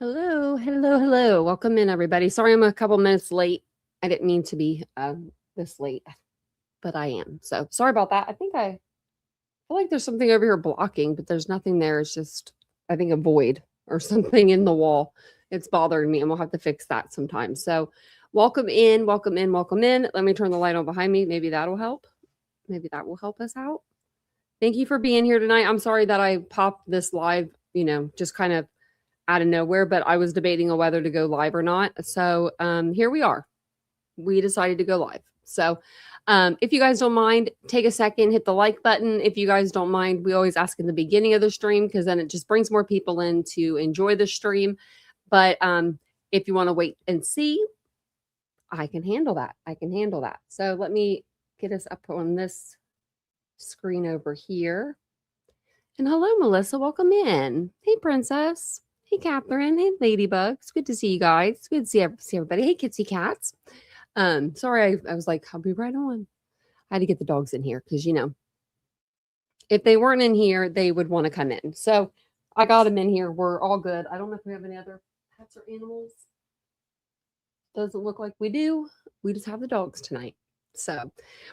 Hello, hello, hello. Welcome in, everybody. Sorry I'm a couple minutes late. I didn't mean to be this late, but I am. So sorry about that. I feel like there's something over here blocking, but there's nothing there. It's just, I think, a void or something in the wall. It's bothering me, and we'll have to fix that sometime. So welcome in, welcome in, welcome in. Let me turn the light on behind me. Maybe that'll help. Maybe that will help us out. Thank you for being here tonight. I'm sorry that I popped this live, just kind of out of nowhere, but I was debating on whether to go live or not. So here we are. We decided to go live. So if you guys don't mind, take a second, hit the like button. If you guys don't mind, we always ask in the beginning of the stream because then it just brings more people in to enjoy the stream. But if you want to wait and see, I can handle that. I can handle that. So let me get us up on this screen over here. And hello, Melissa. Welcome in. Hey, Princess. Hey, Catherine. Hey, Ladybugs. Good to see you guys. Good to see everybody. Hey, Kitsy Cats. Sorry, I was like, I'll be right on. I had to get the dogs in here because, if they weren't in here, they would want to come in. So I got them in here. We're all good. I don't know if we have any other pets or animals. Doesn't look like we do. We just have the dogs tonight. So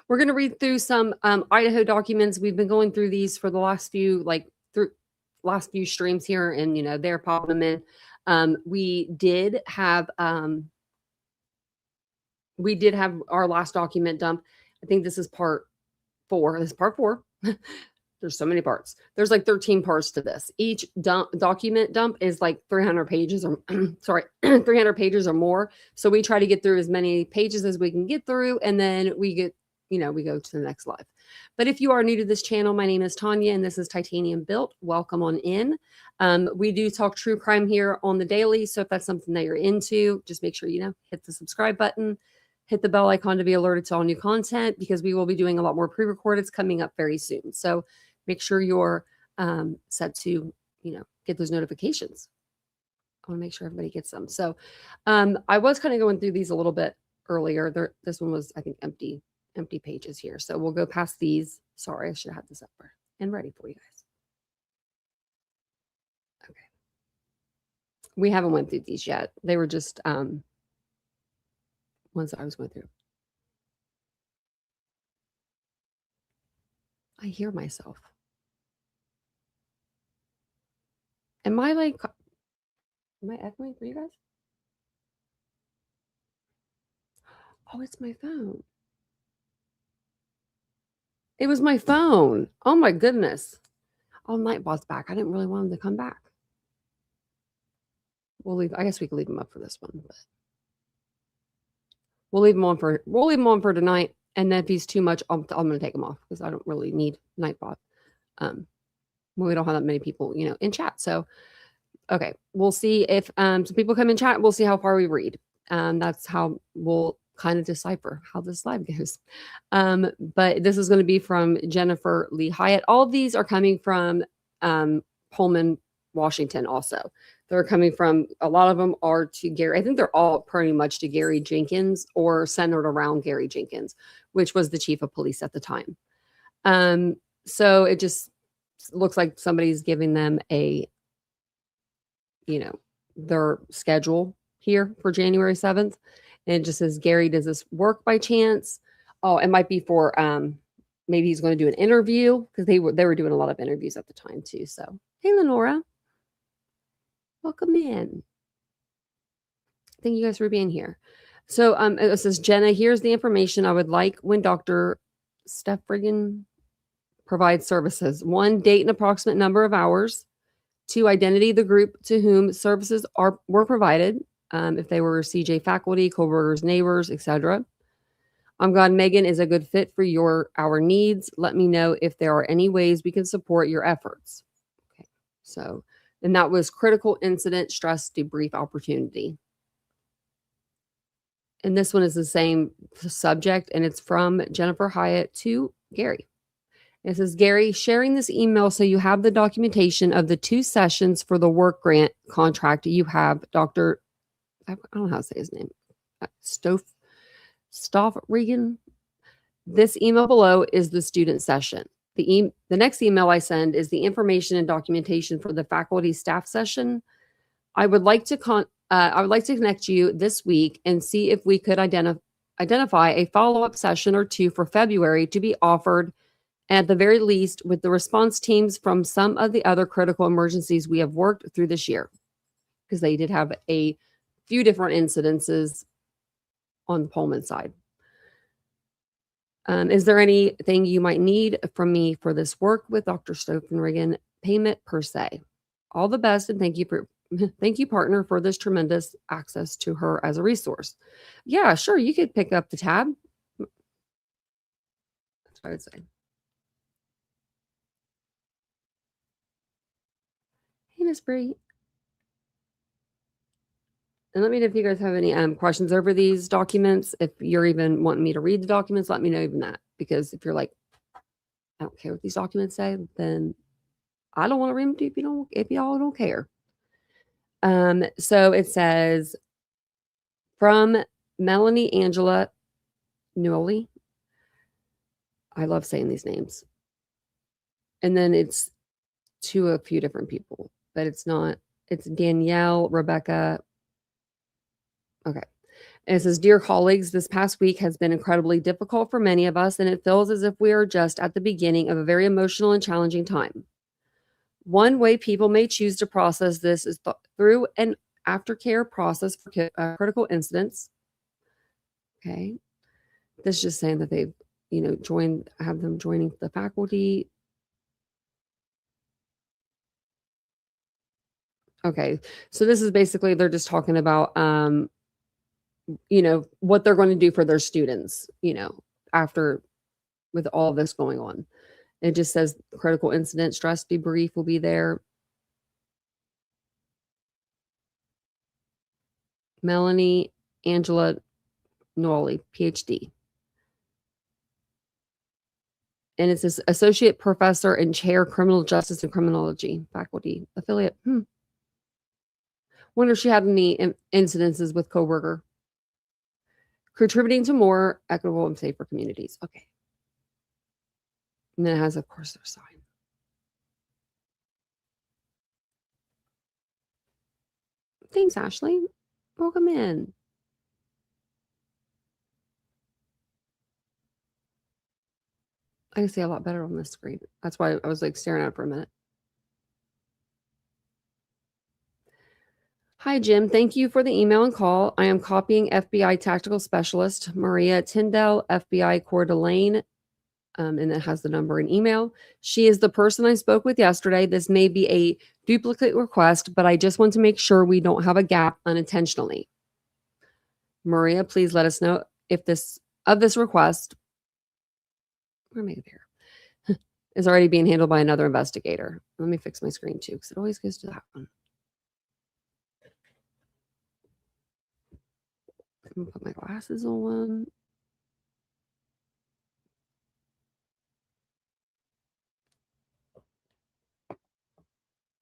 we're going to read through some Idaho documents. We've been going through these for the last few, last few streams here, and they're popping them in. We did have our last document dump. I think this is part 4. This is part 4. There's so many parts. There's like 13 parts to this. Each document dump is like 300 pages or 300 pages or more. So we try to get through as many pages as we can get through, and then we go to the next live. But if you are new to this channel, my name is Tanya, and this is Titanium Built. Welcome on in. We do talk true crime here on the daily. So if that's something that you're into, just make sure, hit the subscribe button, hit the bell icon to be alerted to all new content, because we will be doing a lot more pre-recordeds coming up very soon. So make sure you're set to, get those notifications. I want to make sure everybody gets them. So I was kind of going through these a little bit earlier. This one was, I think, empty pages here. So we'll go past these. Sorry, I should have had this up and ready for you guys. Okay. We haven't went through these yet. They were just ones that I was going through. I hear myself. Am I echoing for you guys? Oh, it's my phone. It was my phone. Oh my goodness. Oh, Nightbot's back. I didn't really want him to come back. I guess we could leave him up for this one, but we'll leave him on for tonight. And then if he's too much, I'm going to take him off because I don't really need Nightbot. We don't have that many people, in chat. So, okay, we'll see if some people come in chat. We'll see how far we read. That's how we'll kind of decipher how this live goes. But this is going to be from Jennifer Lee Hyatt. All of these are coming from Pullman, Washington also. They're coming from, a lot of them are to Gary. I think they're all pretty much to Gary Jenkins or centered around Gary Jenkins, which was the chief of police at the time. So it just looks like somebody's giving them their schedule here for January 7th. And it just says, Gary, does this work by chance? Oh, it might be for, maybe he's going to do an interview, because they were doing a lot of interviews at the time too. So, hey, Lenora, welcome in. Thank you guys for being here. So it says, Jenna, here's the information I would like when Dr. Steffrigan provides services. 1, date and approximate number of hours. 2, identity of the group to whom services were provided, if they were CJ faculty, coworkers, neighbors, etc. I'm glad Megan is a good fit for our needs. Let me know if there are any ways we can support your efforts. Okay, so, and that was critical incident stress debrief opportunity. And this one is the same subject, and it's from Jennifer Hyatt to Gary. It says, Gary, sharing this email so you have the documentation of the 2 sessions for the work grant contract you have, Dr. I don't know how to say his name, Stoff-Regan. This email below is the student session. The next email I send is the information and documentation for the faculty staff session. I would like to connect you this week and see if we could identify a follow-up session or two for February to be offered, at the very least, with the response teams from some of the other critical emergencies we have worked through this year, because they did have a few different incidences on the Pullman side. Is there anything you might need from me for this work with Dr. Stokenrigan? Payment per se. All the best, and thank you, partner, for this tremendous access to her as a resource. Yeah, sure, you could pick up the tab. That's what I would say. Hey, Miss Bree. And let me know if you guys have any questions over these documents. If you're even wanting me to read the documents, let me know even that. Because if you're like, I don't care what these documents say, then I don't want to read them to you if y'all don't care. So it says, from Melanie Angela Newley. I love saying these names. And then it's to a few different people, but it's Danielle, Rebecca. Okay. And it says, dear colleagues, this past week has been incredibly difficult for many of us, and it feels as if we are just at the beginning of a very emotional and challenging time. One way people may choose to process this is through an aftercare process for critical incidents. Okay. This is just saying that they've, have them joining the faculty. Okay. So this is basically, they're just talking about, what they're going to do for their students, after with all this going on. It just says critical incident stress debrief will be there. Melanie Angela Nolly, PhD. And it says associate professor and chair criminal justice and criminology faculty affiliate. Wonder if she had any incidences with coworker. Contributing to more equitable and safer communities. Okay. And then it has, of course, their sign. Thanks, Ashley. Welcome in. I can see a lot better on this screen. That's why I was like staring at it for a minute. Hi, Jim. Thank you for the email and call. I am copying FBI Tactical Specialist Maria Tyndall, FBI Coeur d'Alene, and it has the number and email. She is the person I spoke with yesterday. This may be a duplicate request, but I just want to make sure we don't have a gap unintentionally. Maria, please let us know if this request, where am I here, is already being handled by another investigator. Let me fix my screen too, because it always goes to that one. I'm gonna put my glasses on.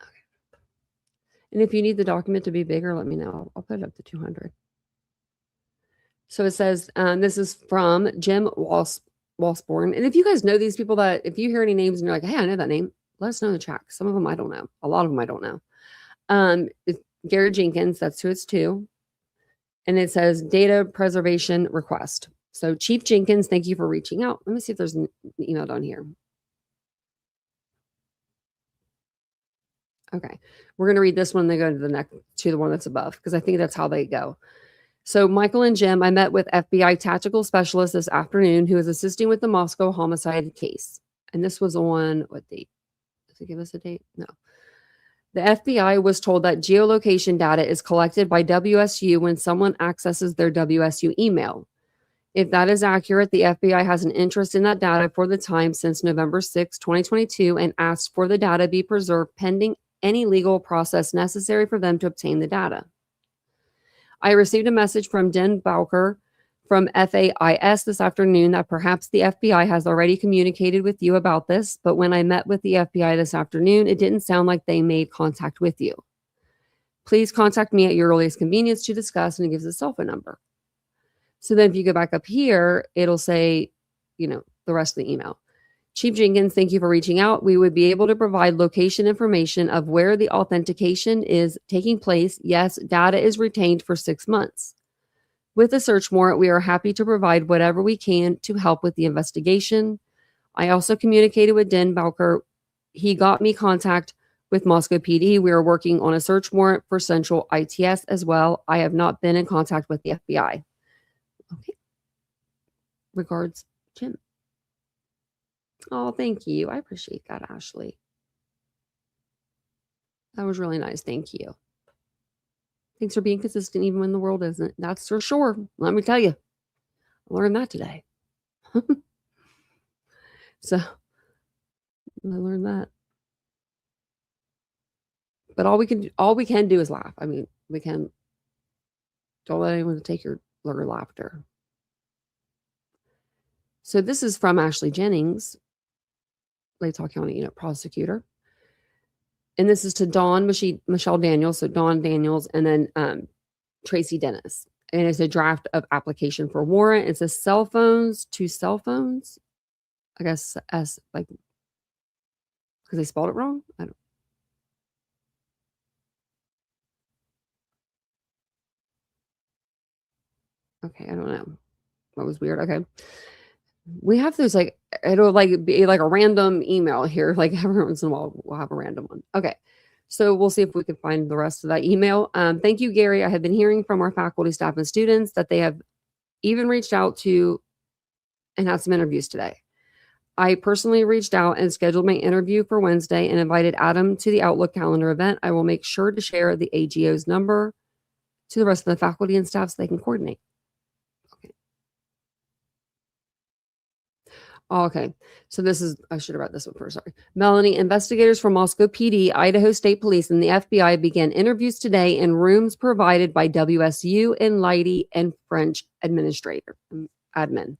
Okay. And if you need the document to be bigger, let me know. I'll put it up to 200. So it says, this is from Jim Walsborn. And if you guys know these people, that if you hear any names and you're like, hey, I know that name, let us know in the chat. Some of them I don't know. A lot of them I don't know. It's Gary Jenkins, that's who it's to. And it says data preservation request. So Chief Jenkins, thank you for reaching out. Let me see if there's an email down here. Okay. We're going to read this one, then go to the one that's above, because I think that's how they go. So Michael and Jim, I met with FBI Tactical Specialist this afternoon who is assisting with the Moscow homicide case. And this was on what date? Does it give us a date? No. The FBI was told that geolocation data is collected by WSU when someone accesses their WSU email. If that is accurate, the FBI has an interest in that data for the time since November 6, 2022, and asked for the data be preserved pending any legal process necessary for them to obtain the data. I received a message from Den Bowker from FAIS this afternoon that perhaps the FBI has already communicated with you about this, but when I met with the FBI this afternoon, it didn't sound like they made contact with you. Please contact me at your earliest convenience to discuss, and it gives a cell phone number. So then if you go back up here, it'll say, the rest of the email. Chief Jenkins, thank you for reaching out. We would be able to provide location information of where the authentication is taking place. Yes, data is retained for 6 months. With a search warrant, we are happy to provide whatever we can to help with the investigation. I also communicated with Den Bowker. He got me contact with Moscow PD. We are working on a search warrant for Central ITS as well. I have not been in contact with the FBI. Okay. Regards, Jim. Oh, thank you. I appreciate that, Ashley. That was really nice. Thank you. Thanks for being consistent even when the world isn't. That's for sure. Let me tell you. I learned that today. So I learned that. But all we can do is laugh. I mean, we can don't let anyone take your laughter. So this is from Ashley Jennings, Latah County, prosecutor. And this is to Dawn Michelle Daniels, so Dawn Daniels, and then Tracy Dennis. And it's a draft of application for warrant. It says cell phones, 2 cell phones. I guess as like because they spelled it wrong. I don't. Okay, I don't know. That was weird. Okay. We have those it'll be like a random email here. Like every once in a while we'll have a random one. Okay. So we'll see if we can find the rest of that email. Thank you, Gary. I have been hearing from our faculty, staff, and students that they have even reached out to and had some interviews today. I personally reached out and scheduled my interview for Wednesday and invited Adam to the Outlook calendar event. I will make sure to share the AGO's number to the rest of the faculty and staff so they can coordinate. Okay. Oh, okay. So I should have read this one first. Sorry. Melanie, investigators from Moscow PD, Idaho State Police, and the FBI began interviews today in rooms provided by WSU and Leidy and French admin.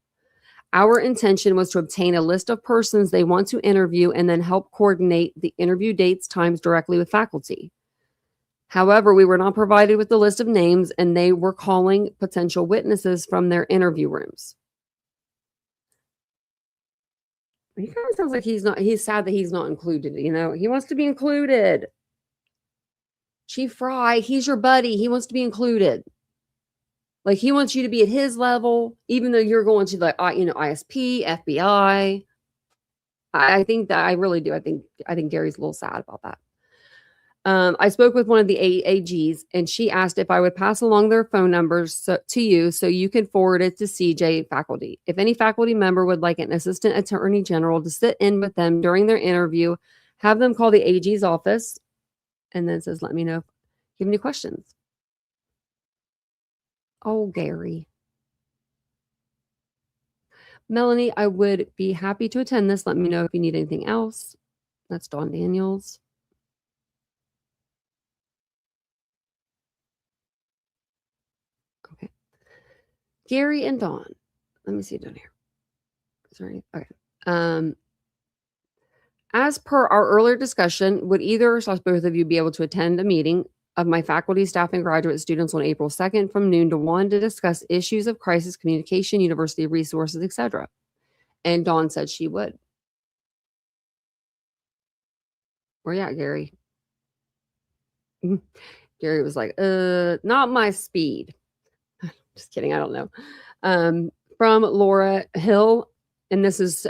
Our intention was to obtain a list of persons they want to interview and then help coordinate the interview dates, times directly with faculty. However, we were not provided with the list of names and they were calling potential witnesses from their interview rooms. He kind of sounds like he's sad that he's not included, he wants to be included. Chief Fry, he's your buddy. He wants to be included. Like he wants you to be at his level, even though you're going to ISP, FBI. I think that I really do. I think Gary's a little sad about that. I spoke with one of the AAGs and she asked if I would pass along their phone numbers to you so you can forward it to CJ faculty. If any faculty member would like an assistant attorney general to sit in with them during their interview, have them call the AG's office. And then it says, let me know if you have any questions. Oh, Gary. Melanie, I would be happy to attend this. Let me know if you need anything else. That's Dawn Daniels. Okay. Gary and Dawn. Let me see down here. Sorry. Okay. As per our earlier discussion, would either or both of you be able to attend a meeting of my faculty, staff, and graduate students on April 2nd from noon to 1 to discuss issues of crisis communication, university resources, etc.? And Dawn said she would. Where you at, Gary? Gary was like, not my speed. Just kidding. I don't know. From Laura Hill, and this is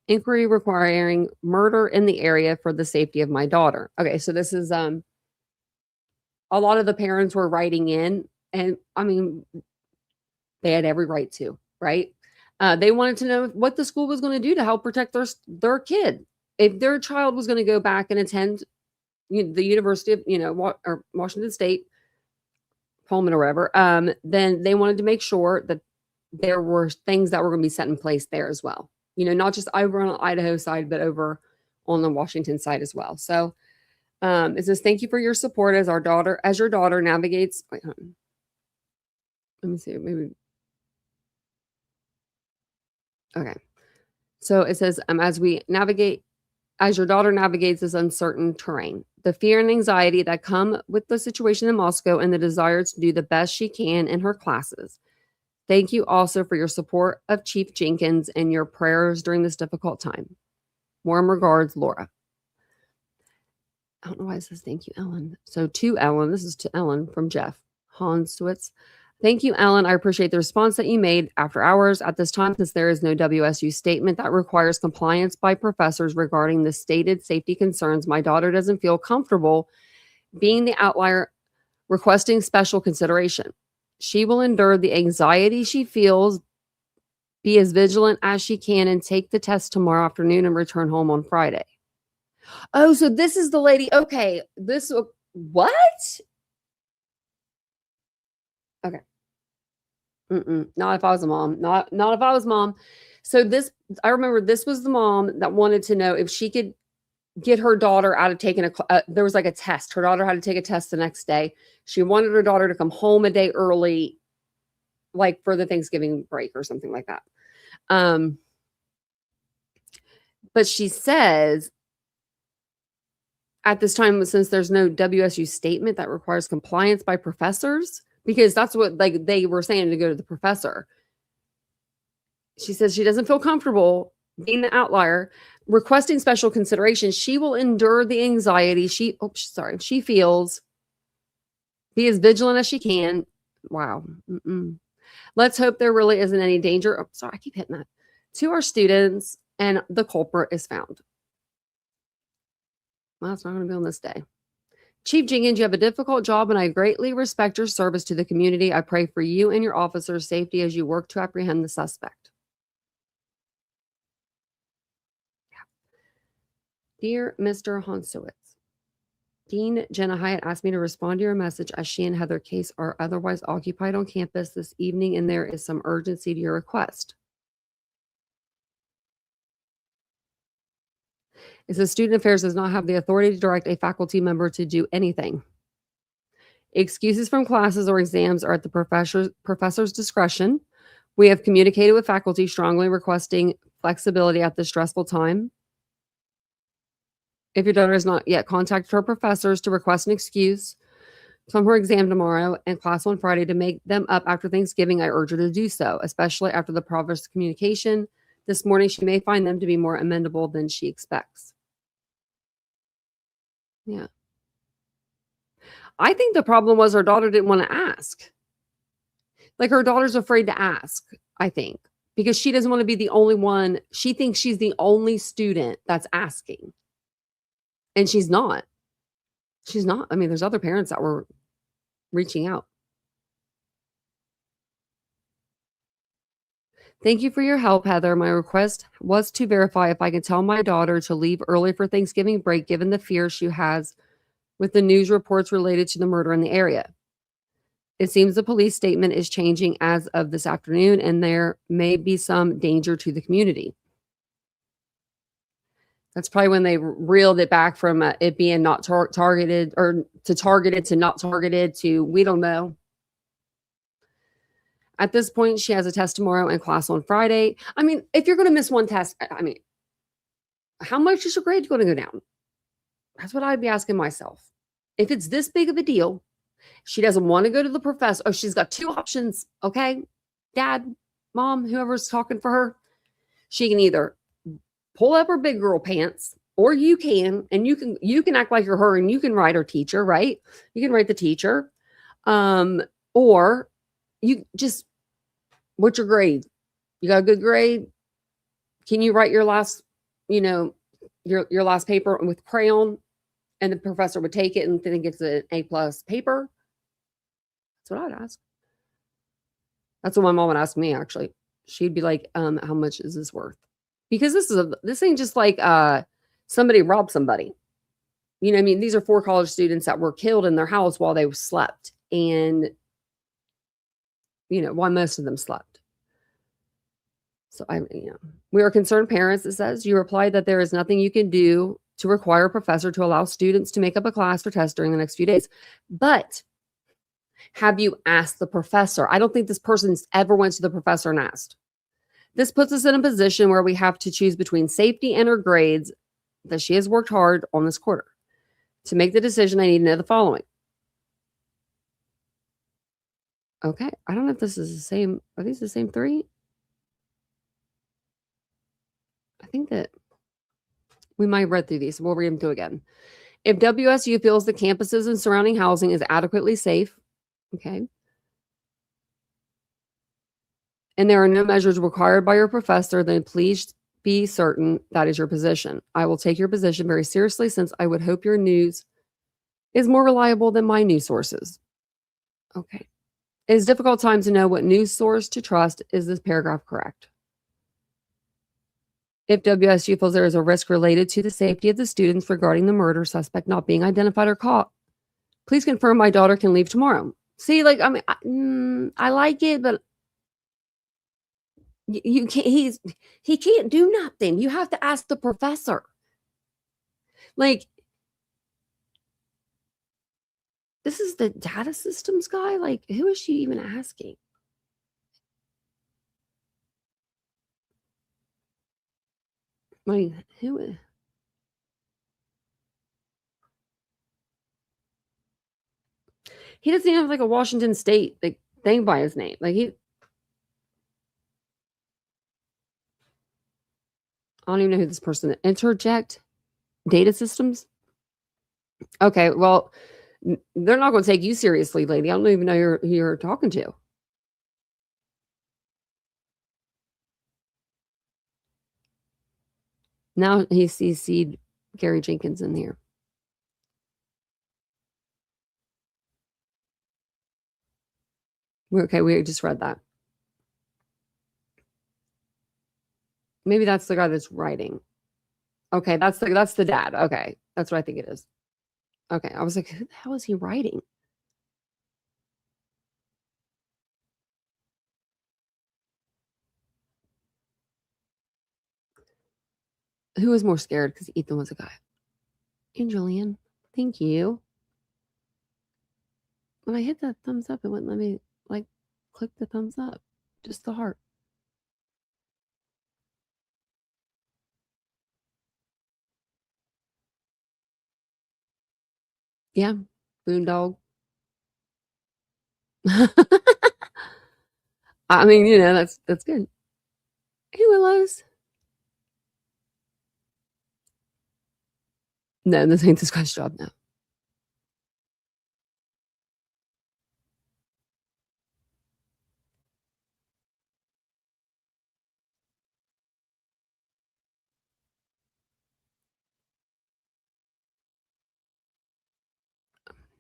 inquiry requiring murder in the area for the safety of my daughter. Okay, so this is a lot of the parents were writing in, and I mean, they had every right to, right? They wanted to know what the school was going to do to help protect their kid. If their child was going to go back and attend the University of, or Washington State, Pullman or wherever, then they wanted to make sure that there were things that were going to be set in place there as well. Not just over on the Idaho side, but over on the Washington side as well. So it says, thank you for your support as your daughter navigates. Wait, let me see. Maybe. Okay. So it says, as your daughter navigates this uncertain terrain, the fear and anxiety that come with the situation in Moscow and the desire to do the best she can in her classes. Thank you also for your support of Chief Jenkins and your prayers during this difficult time. Warm regards, Laura. I don't know why it says thank you, Ellen. So to Ellen, this is to Ellen from Jeff Hanswitz. Thank you, Ellen. I appreciate the response that you made after hours. At this time, since there is no WSU statement that requires compliance by professors regarding the stated safety concerns, my daughter doesn't feel comfortable being the outlier requesting special consideration. She will endure the anxiety she feels, be as vigilant as she can, and take the test tomorrow afternoon and return home on Friday. Oh, so this is the lady. Okay. What? Okay. Not if I was a mom. Not if I was mom. So I remember this was the mom that wanted to know if she could get her daughter out of taking there was like a test. Her daughter had to take a test the next day. She wanted her daughter to come home a day early, like for the Thanksgiving break or something like that. But she says at this time, since there's no WSU statement that requires compliance by professors, because that's what like they were saying to go to the professor. She says she doesn't feel comfortable being the outlier, requesting special consideration. She will endure the anxiety she feels, be as vigilant as she can. Wow. Let's hope there really isn't any danger. Oh, sorry, I keep hitting that. To our students, and the culprit is found. Well, it's not going to be on this day. Chief Jenkins, you have a difficult job, and I greatly respect your service to the community. I pray for you and your officers' safety as you work to apprehend the suspect. Dear Mr. Hansowitz, Dean Jenna Hyatt asked me to respond to your message as she and Heather Case are otherwise occupied on campus this evening, and there is some urgency to your request. It says Student Affairs does not have the authority to direct a faculty member to do anything. Excuses from classes or exams are at the professor's discretion. We have communicated with faculty strongly requesting flexibility at this stressful time. If your daughter has not yet contacted her professors to request an excuse from her exam tomorrow and class on Friday to make them up after Thanksgiving, I urge her to do so, especially after the provost communication this morning. She may find them to be more amendable than she expects. Yeah. I think the problem was her daughter didn't want to ask. Like her daughter's afraid to ask, I think, because she doesn't want to be the only one. She thinks she's the only student that's asking. And she's not. She's not. I mean, there's other parents that were reaching out. Thank you for your help, Heather. My request was to verify if I could tell my daughter to leave early for Thanksgiving break, given the fear she has with the news reports related to the murder in the area. It seems the police statement is changing as of this afternoon, and there may be some danger to the community. That's probably when they reeled it back from it being not targeted or to targeted to not targeted to we don't know. At this point, she has a test tomorrow and class on Friday. I mean, if you're going to miss one test, I mean, how much is your grade going to go down? That's what I'd be asking myself. If it's this big of a deal, she doesn't want to go to the professor. Oh, she's got two options. Okay. Dad, mom, whoever's talking for her. She can either pull up her big girl pants, or you can act like you're her and you can write her teacher, right? You can write the teacher. Or you just, what's your grade? You got a good grade? Can you write your last, your last paper with crayon? And the professor would take it and think it's an A+ paper. That's what I'd ask. That's what my mom would ask me, actually. She'd be like, how much is this worth? Because this ain't just like somebody robbed somebody. You know what I mean? These are 4 college students that were killed in their house while they slept. And, while most of them slept. So, we are concerned parents, it says. You replied that there is nothing you can do to require a professor to allow students to make up a class or test during the next few days. But have you asked the professor? I don't think this person's ever went to the professor and asked. This puts us in a position where we have to choose between safety and her grades that she has worked hard on this quarter. To make the decision, I need to know the following. Okay, I don't know if this is the same. Are these the same 3? I think that We might have read through these. We'll read them through again. If WSU feels the campuses and surrounding housing is adequately safe, okay, and there are no measures required by your professor, then please be certain that is your position. I will take your position very seriously since I would hope your news is more reliable than my news sources. Okay. It is difficult time to know what news source to trust. Is this paragraph correct? If WSU feels there is a risk related to the safety of the students regarding the murder suspect not being identified or caught, please confirm my daughter can leave tomorrow. See, like, I mean, I like it, but you can't. He can't do nothing. You have to ask the professor. Like, this is the data systems guy. Like, who is she even asking? Like, who? He doesn't even have like a Washington State like thing by his name. Like I don't even know who this person is. Interject data systems. Okay, well, they're not going to take you seriously, lady. I don't even know who you're talking to. Now he CC'd Gary Jenkins in here. Okay, we just read that. Maybe that's the guy that's writing. Okay, that's the dad. Okay, that's what I think it is. Okay, I was like, who the hell is he writing? Who was more scared? Because Ethan was a guy. And Julian, thank you. When I hit that thumbs up, it wouldn't let me like click the thumbs up, just the heart. Yeah, boondog. I mean, that's good. Hey, Willows. No, this ain't this guy's job now.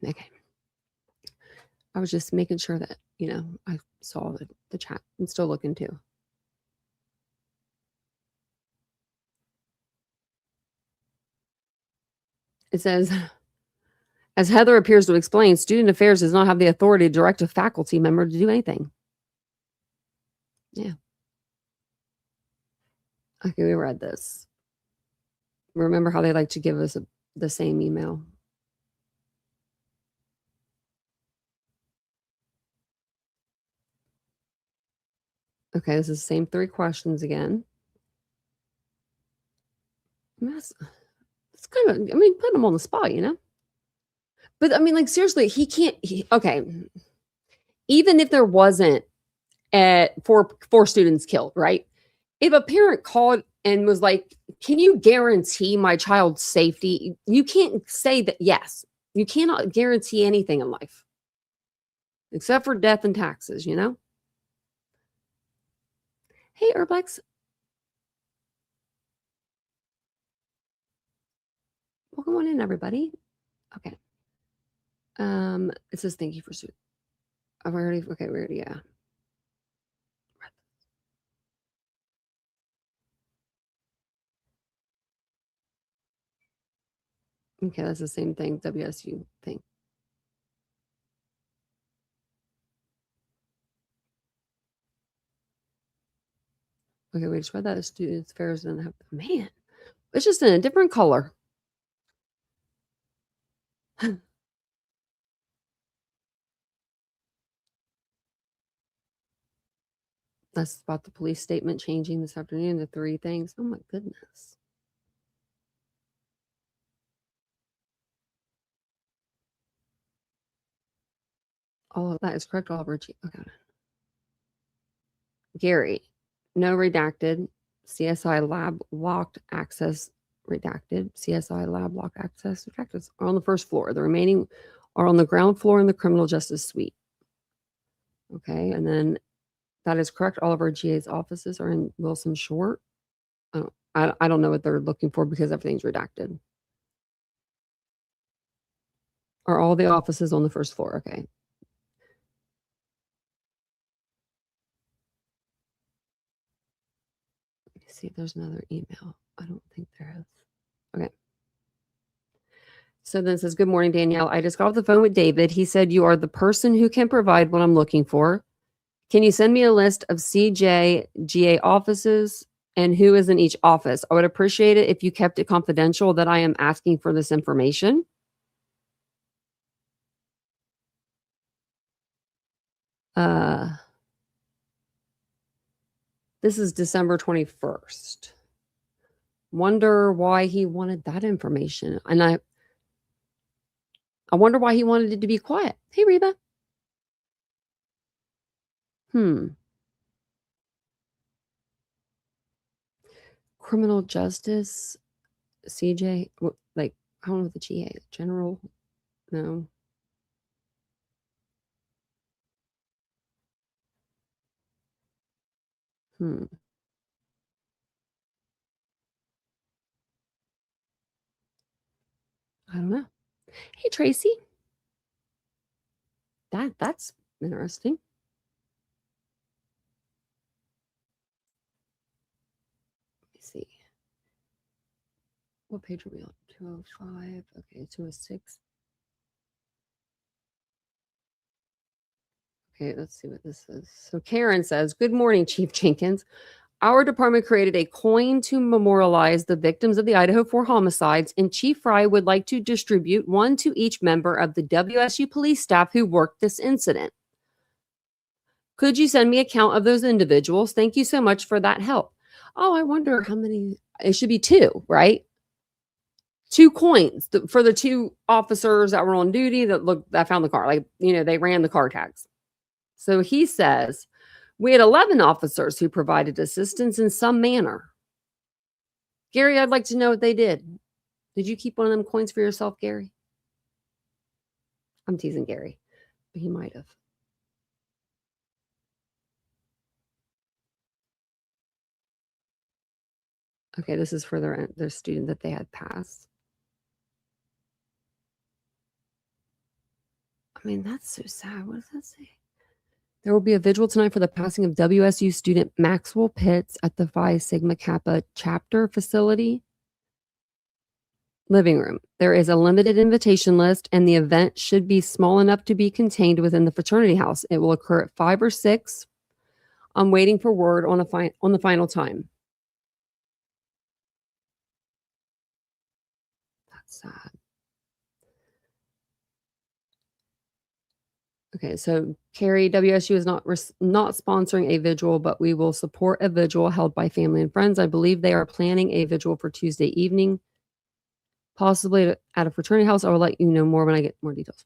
Okay. I was just making sure that, I saw the chat. I'm still looking too. It says, as Heather appears to explain, student affairs does not have the authority to direct a faculty member to do anything. Yeah. Okay, we read this. Remember how they like to give us the same email? Okay, this is the same 3 questions again. It's kind of, put him on the spot, But I mean, like, seriously, he can't. Okay, even if there wasn't four students killed, right? If a parent called and was like, "Can you guarantee my child's safety?" You can't say that. Yes, you cannot guarantee anything in life except for death and taxes. Hey, Urbex. Welcome on in, everybody. Okay. It says thank you for student. I've already. Okay, we already. Yeah. Okay, that's the same thing. WSU thing. Okay, we just read that. Students fairs didn't have. Man, it's just in a different color. That's about the police statement changing this afternoon. The 3 things. Oh my goodness. All of that is correct. All Richie. Okay. Gary, no redacted. CSI lab locked access redacted. CSI lab lock access redacted. Are on the first floor. The remaining are on the ground floor in the criminal justice suite. Okay, and then that is correct. All of our GA's offices are in Wilson Short. I don't know what they're looking for because everything's redacted. Are all the offices on the first floor? Okay. Let me see if there's another email. I don't think there is. Okay. So then it says, good morning, Danielle. I just got off the phone with David. He said you are the person who can provide what I'm looking for. Can you send me a list of CJGA offices and who is in each office? I would appreciate it if you kept it confidential that I am asking for this information. This is December 21st. Wonder why he wanted that information. And I wonder why he wanted it to be quiet. Hey, Reba. Criminal justice, CJ, like, I don't know what the GA, general, no. I don't know. Hey, Tracy. That's interesting. Let me see. What page are we on? 205. Okay, 206. Okay, let's see what this is. So Karen says, good morning, Chief Jenkins. Our department created a coin to memorialize the victims of the Idaho 4 homicides, and Chief Fry would like to distribute one to each member of the WSU police staff who worked this incident. Could you send me a count of those individuals? Thank you so much for that help. Oh, I wonder how many. It should be 2, right? 2 coins for the 2 officers that were on duty that found the car. Like, they ran the car tags. So he says, we had 11 officers who provided assistance in some manner. Gary, I'd like to know what they did. Did you keep one of them coins for yourself, Gary? I'm teasing Gary, but he might have. Okay, this is for their student that they had passed. I mean, that's so sad. What does that say? There will be a vigil tonight for the passing of WSU student Maxwell Pitts at the Phi Sigma Kappa chapter facility living room. There is a limited invitation list, and the event should be small enough to be contained within the fraternity house. It will occur at 5 or 6. I'm waiting for word on the final time. That's sad. Okay, so Carrie, WSU is not sponsoring a vigil, but we will support a vigil held by family and friends. I believe they are planning a vigil for Tuesday evening, possibly at a fraternity house. I will let you know more when I get more details.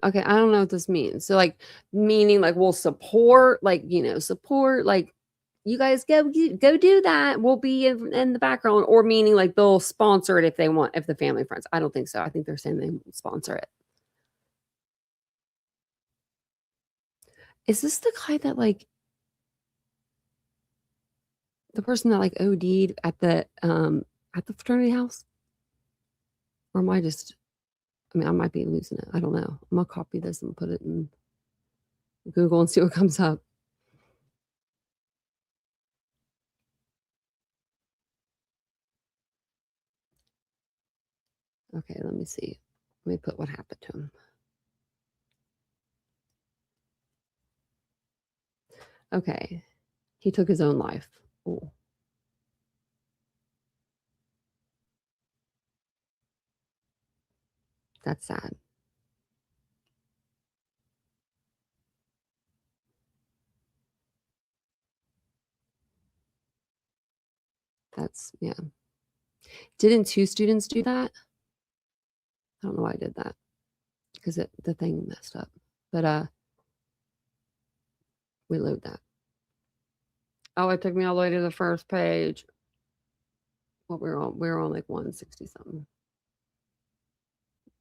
Okay, I don't know what this means. So, like, meaning like we'll support, support, like, you guys go do that. We'll be in the background, or meaning like they'll sponsor it if they want, if the family friends. I don't think so. I think they're saying they will sponsor it. Is this the guy that the person that OD'd at the fraternity house? Or am I just, I mean, I might be losing it. I don't know. I'm gonna copy this and put it in Google and see what comes up. Okay, let me see. Let me put what happened to him. Okay. He took his own life. Ooh. That's sad. That's, yeah. Didn't 2 students do that? I don't know why I did that because the thing messed up. But Reload that. Oh, it took me all the way to the first page. What we were on like 160 something.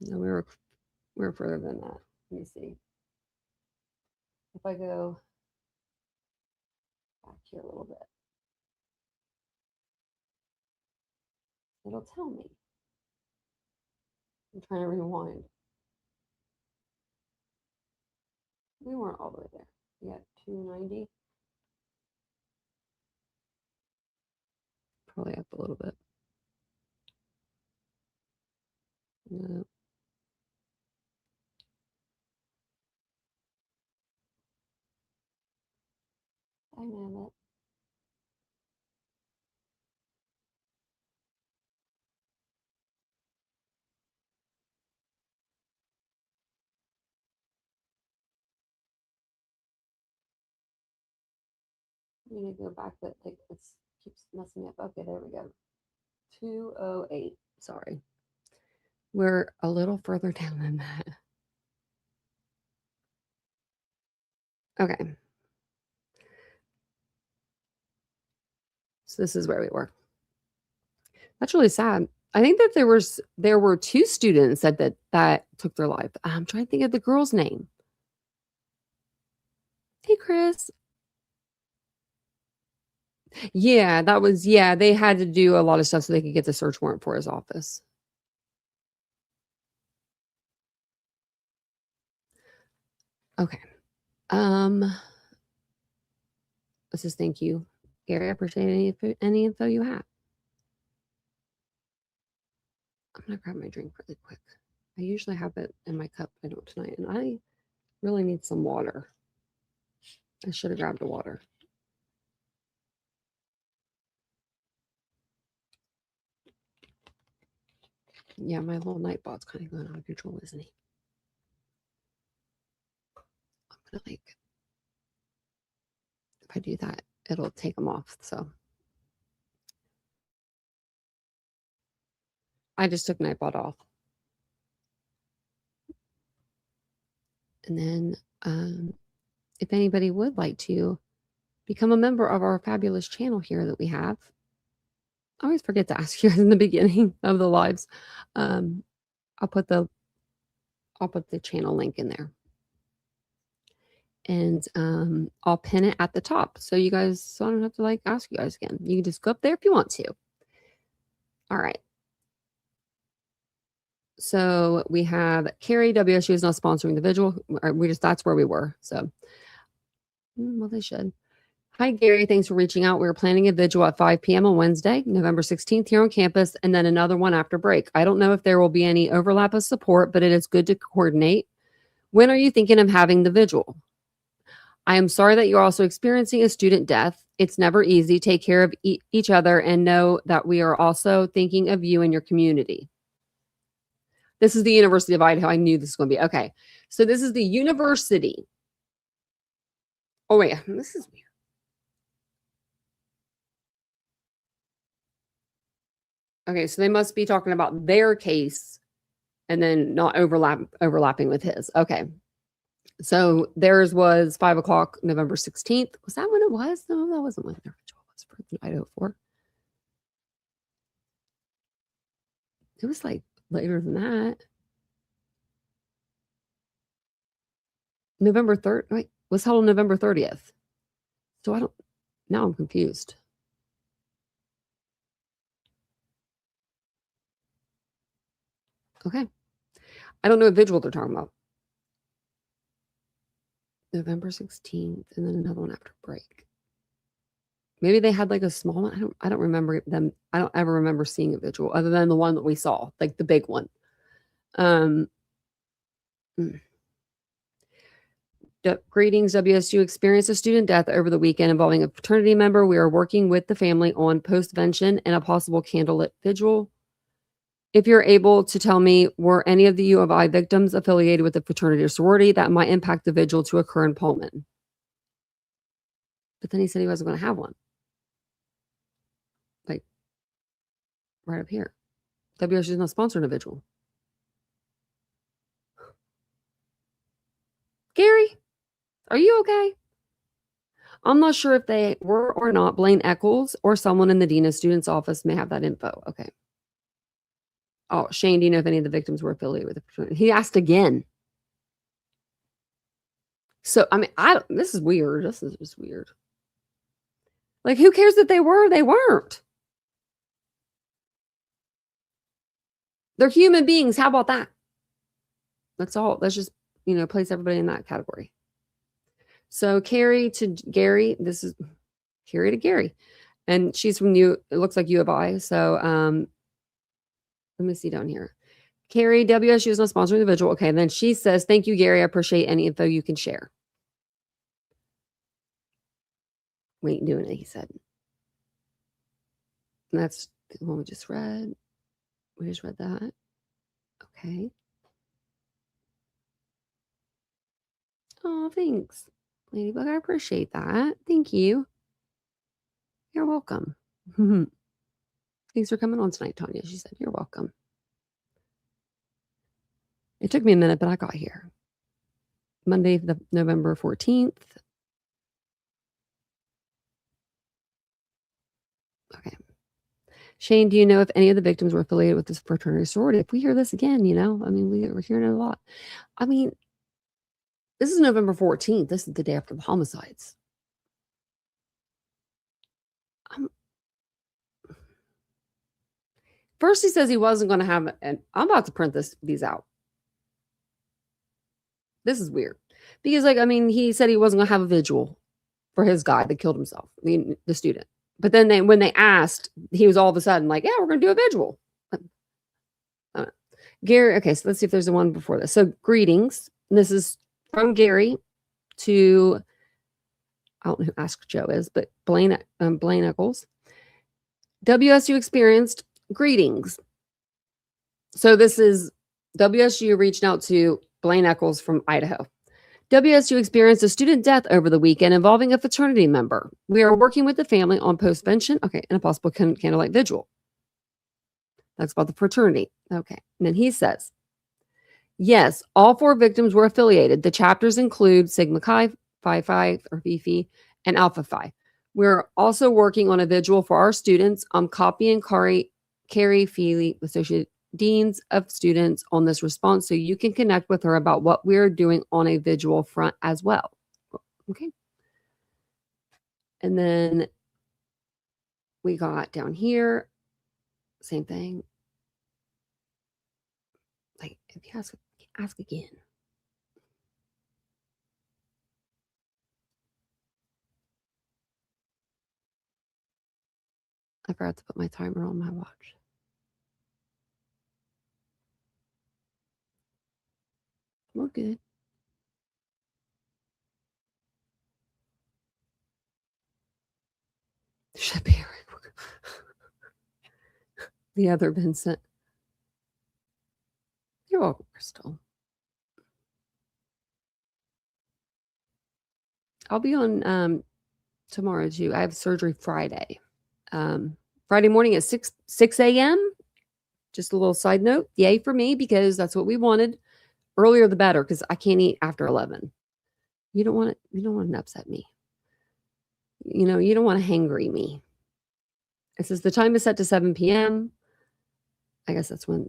No, we were further than that. Let me see. If I go back here a little bit, it'll tell me. I'm trying to rewind. We weren't all the way there. We got 290. Probably up a little bit. No. I know it. I'm gonna go back, but like it keeps messing me up. Okay, there we go. 208. Sorry. We're a little further down than that. Okay. So this is where we were. That's really sad. I think that there were 2 students that took their life. I'm trying to think of the girl's name. Hey, Chris. Yeah, they had to do a lot of stuff so they could get the search warrant for his office. Okay. Let's just thank you, Gary. I appreciate any info you have. I'm gonna grab my drink really quick. I usually have it in my cup. I don't tonight, and I really need some water. I should have grabbed the water. Yeah, my little nightbot's kind of going out of control, isn't he? I'm gonna like, if I do that, it'll take them off. So I just took nightbot off. And then if anybody would like to become a member of our fabulous channel here that we have, I always forget to ask you guys in the beginning of the lives. I'll put the channel link in there. And I'll pin it at the top. So I don't have to like ask you guys again. You can just go up there if you want to. All right. So we have Carrie, WSU is not sponsoring the vigil. That's where we were. So, well, they should. Hi, Gary. Thanks for reaching out. We were planning a vigil at 5 p.m. on Wednesday, November 16th here on campus, and then another one after break. I don't know if there will be any overlap of support, but it is good to coordinate. When are you thinking of having the vigil? I am sorry that you're also experiencing a student death. It's never easy. Take care of each other and know that we are also thinking of you and your community. This is the University of Idaho. I knew this was going to be. Okay. So this is the university. Oh, wait. This is weird. Okay. So they must be talking about their case and then not overlapping with his. Okay. So theirs was 5 o'clock, November 16th. Was that when it was? No, that wasn't when their vigil was for Idaho 4. It was like later than that. November 3rd. Wait, was held on November 30th. So now I'm confused. Okay. I don't know what vigil they're talking about. November 16th and then another one after break. Maybe they had like a small one. I don't remember them. I don't ever remember seeing a vigil other than the one that we saw, like the big one. Greetings, WSU experienced a student death over the weekend involving a fraternity member. We are working with the family on postvention and a possible candlelit vigil. If you're able to tell me, were any of the U of I victims affiliated with the fraternity or sorority that might impact the vigil to occur in Pullman? But then he said he wasn't going to have one. Like, right up here. WSU is not sponsoring a vigil. Gary, are you okay? I'm not sure if they were or not. Blaine Eccles or someone in the dean of students office may have that info. Okay. Oh, Shane, do you know if any of the victims were affiliated with the fraternity? He asked again. So, I mean, this is weird. This is just weird. Like, who cares that they were? They weren't. They're human beings. How about that? That's all. Let's just, place everybody in that category. So Carrie to Gary, this is Carrie to Gary. And she's from it looks like U of I. So let me see down here. Carrie, WSU is not sponsoring the individual. Okay, and then she says, thank you, Gary. I appreciate any info you can share. We ain't doing it, he said. And that's the one we just read. We just read that. Okay. Oh, thanks, Ladybug. I appreciate that. Thank you. You're welcome. Thanks for coming on tonight, Tanya. She said, you're welcome. It took me a minute, but I got here. Monday, November 14th. Okay. Shane, do you know if any of the victims were affiliated with this fraternity or sorority? If we hear this again, we're hearing it a lot. I mean, this is November 14th. This is the day after the homicides. First, he says he wasn't going to have, and I'm about to print these out. This is weird because, he said he wasn't going to have a vigil for his guy that killed himself, the student. But then when they asked, he was all of a sudden like, yeah, we're going to do a vigil. Gary, okay, so let's see if there's the one before this. So greetings. This is from Gary to, I don't know who Ask Joe is, but Blaine Eccles. WSU experienced greetings. So this is WSU reached out to Blaine Eccles from Idaho. WSU experienced a student death over the weekend involving a fraternity member. We are working with the family on postvention, and a possible candlelight vigil. That's about the fraternity. Okay. And then he says, yes, all 4 victims were affiliated. The chapters include Sigma Chi, Phi Phi, or Phi Phi, and Alpha Phi. We're also working on a vigil for our students. I'm copying Carrie Feely, Associate Deans of Students, on this response so you can connect with her about what we're doing on a vigil front as well. Okay. And then we got down here, same thing. Like, if you ask again. I forgot to put my timer on my watch. We're good. Should be the other Vincent. You're welcome, Crystal. I'll be on tomorrow too. I have surgery Friday. Friday morning at 6 a.m. Just a little side note. Yay for me, because that's what we wanted. Earlier the better, because I can't eat after 11. You don't want to upset me. You don't want to hangry me. It says the time is set to 7 p.m. I guess that's when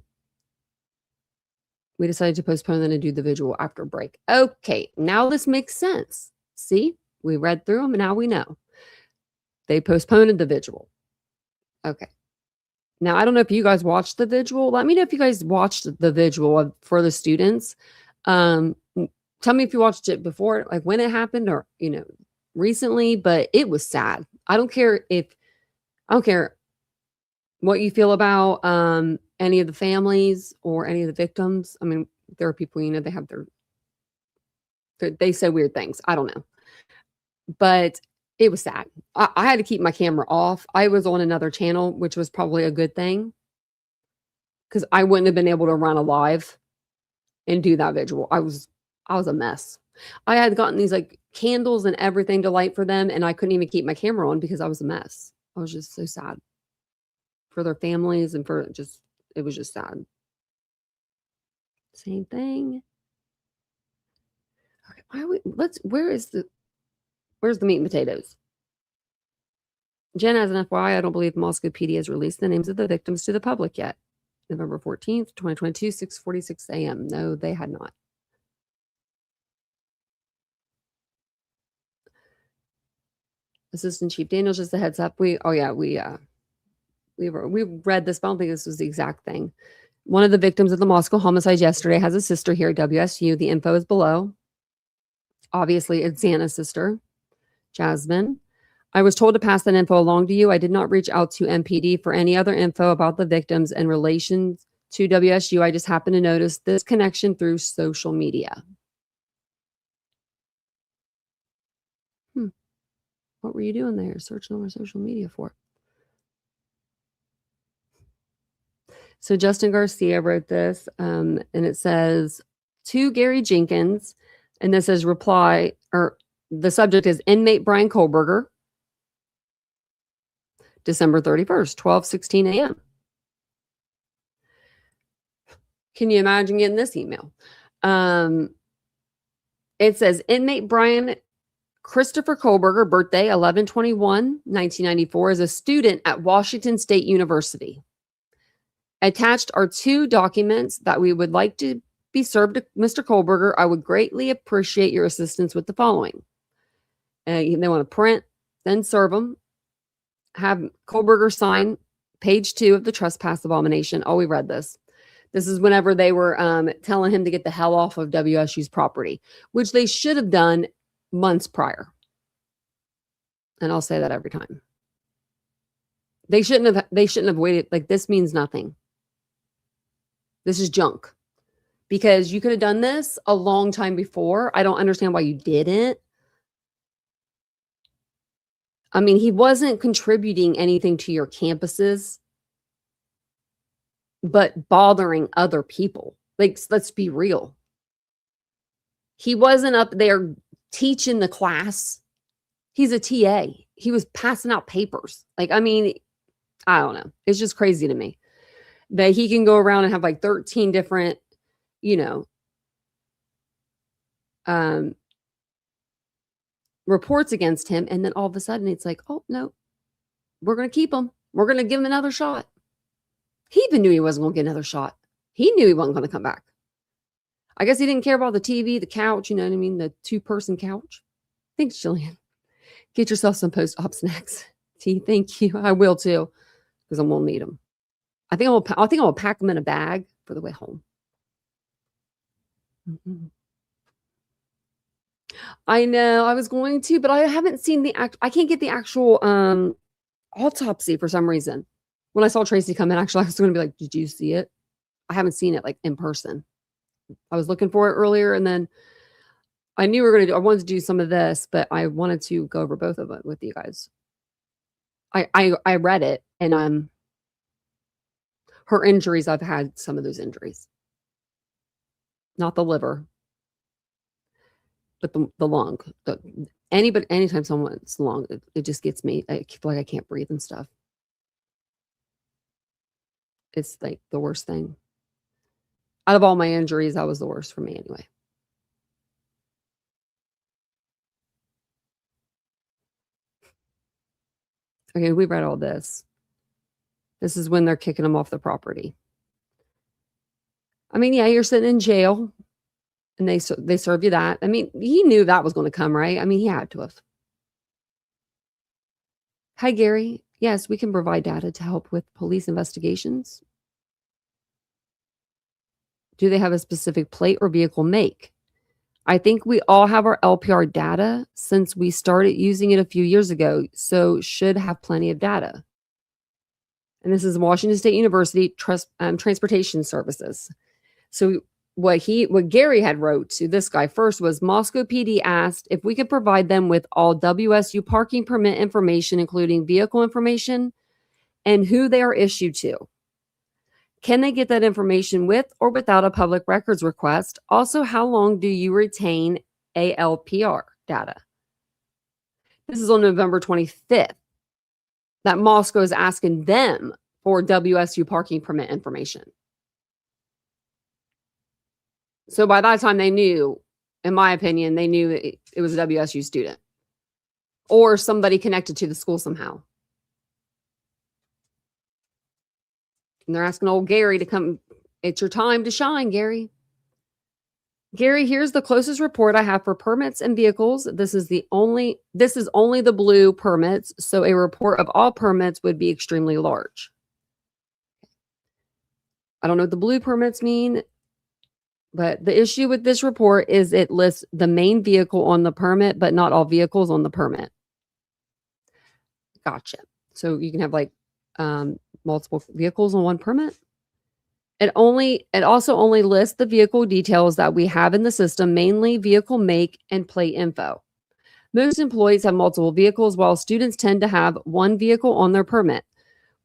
we decided to postpone and do the vigil after break. Okay, now this makes sense. See, we read through them and now we know. They postponed the vigil. Okay. Now, I don't know if you guys watched the vigil. Let me know if you guys watched the vigil for the students. Tell me if you watched it before, like when it happened or, recently, but it was sad. I don't care what you feel about any of the families or any of the victims. I mean, there are people, they have they say weird things. I don't know. But it was sad. I had to keep my camera off. I was on another channel, which was probably a good thing, because I wouldn't have been able to run a live and do that vigil. I was a mess. I had gotten these like candles and everything to light for them, and I couldn't even keep my camera on because I was a mess. I was just so sad for their families and it was just sad. Same thing. Okay, where is the Where's the meat and potatoes? Jen, as an FYI, I don't believe Moscow PD has released the names of the victims to the public yet. November 14th, 2022, 6:46 a.m. No, they had not. Assistant Chief Daniels, just a heads up. We read this, but I don't think this was the exact thing. One of the victims of the Moscow homicide yesterday has a sister here at WSU. The info is below. Obviously, it's Xana's sister, Jasmine. I was told to pass that info along to you. I did not reach out to MPD for any other info about the victims in relation to WSU. I just happened to notice this connection through social media. What were you doing there? Searching over social media for? So Justin Garcia wrote this, and it says, to Gary Jenkins, and this is reply, or the subject is inmate Brian Kohlberger, December 31st, 12:16 a.m. Can you imagine getting this email? It says, inmate Brian Christopher Kohlberger, birthday 11/21/1994, is a student at Washington State University. Attached are 2 documents that we would like to be served to Mr. Kohlberger. I would greatly appreciate your assistance with the following. They want to print, then serve them. Have Kohlberger sign page 2 of the trespass abomination. Oh, we read this. This is whenever they were telling him to get the hell off of WSU's property, which they should have done months prior. And I'll say that every time. They shouldn't have waited. Like, this means nothing. This is junk. Because you could have done this a long time before. I don't understand why you didn't. I mean, he wasn't contributing anything to your campuses, but bothering other people. Like, let's be real. He wasn't up there teaching the class. He's a TA. He was passing out papers. Like, I mean, I don't know. It's just crazy to me that he can go around and have like 13 different, reports against him. And then all of a sudden it's like, oh, no, we're going to keep him. We're going to give him another shot. He even knew he wasn't going to get another shot. He knew he wasn't going to come back. I guess he didn't care about the TV, the couch, you know what I mean? The 2-person couch. Thanks, Jillian. Get yourself some post-op snacks. T, thank you. I will too, because I won't need them. I think I'll pack them in a bag for the way home. Mm-hmm. I know I was going to, but I haven't seen I can't get the actual autopsy for some reason. When I saw Tracy come in, actually, I was going to be like, did you see it? I haven't seen it like in person. I was looking for it earlier, and then I knew I wanted to do some of this, but I wanted to go over both of it with you guys. I read it, and her injuries, I've had some of those injuries. Not the liver, but the lung. Anytime someone's lung, it just gets me. I feel like I can't breathe and stuff. It's like the worst thing. Out of all my injuries, that was the worst for me anyway. Okay, we read all this. This is when they're kicking him off the property. I mean, yeah, you're sitting in jail, and they serve you that. I mean, he knew that was going to come, right? I mean, he had to have. Hi, Gary. Yes, we can provide data to help with police investigations. Do they have a specific plate or vehicle make? I think we all have our LPR data since we started using it a few years ago, so should have plenty of data. And this is Washington State University Transportation Services. So what Gary had wrote to this guy first was Moscow PD asked if we could provide them with all WSU parking permit information, including vehicle information and who they are issued to. Can they get that information with or without a public records request? Also, how long do you retain ALPR data? This is on November 25th that Moscow is asking them for WSU parking permit information. So by that time they knew, in my opinion, they knew it was a WSU student. or somebody connected to the school somehow. And they're asking old Gary to come. It's your time to shine, Gary. Gary, here's the closest report I have for permits and vehicles. This is only the blue permits, so a report of all permits would be extremely large. I don't know what the blue permits mean, but the issue with this report is it lists the main vehicle on the permit, but not all vehicles on the permit. Gotcha. So you can have like multiple vehicles on one permit. It also only lists the vehicle details that we have in the system, mainly vehicle make and plate info. Most employees have multiple vehicles, while students tend to have one vehicle on their permit.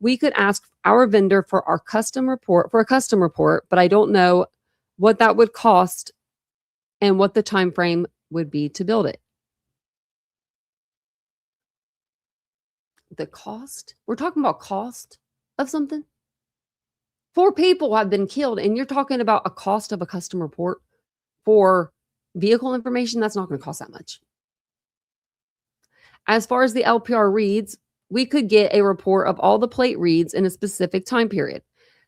We could ask our vendor for a custom report, but I don't know what that would cost and what the time frame would be to build it. The cost? We're talking about cost of something? 4 people have been killed, and you're talking about a cost of a custom report for vehicle information? That's not going to cost that much. As far as the LPR reads, we could get a report of all the plate reads in a specific time period.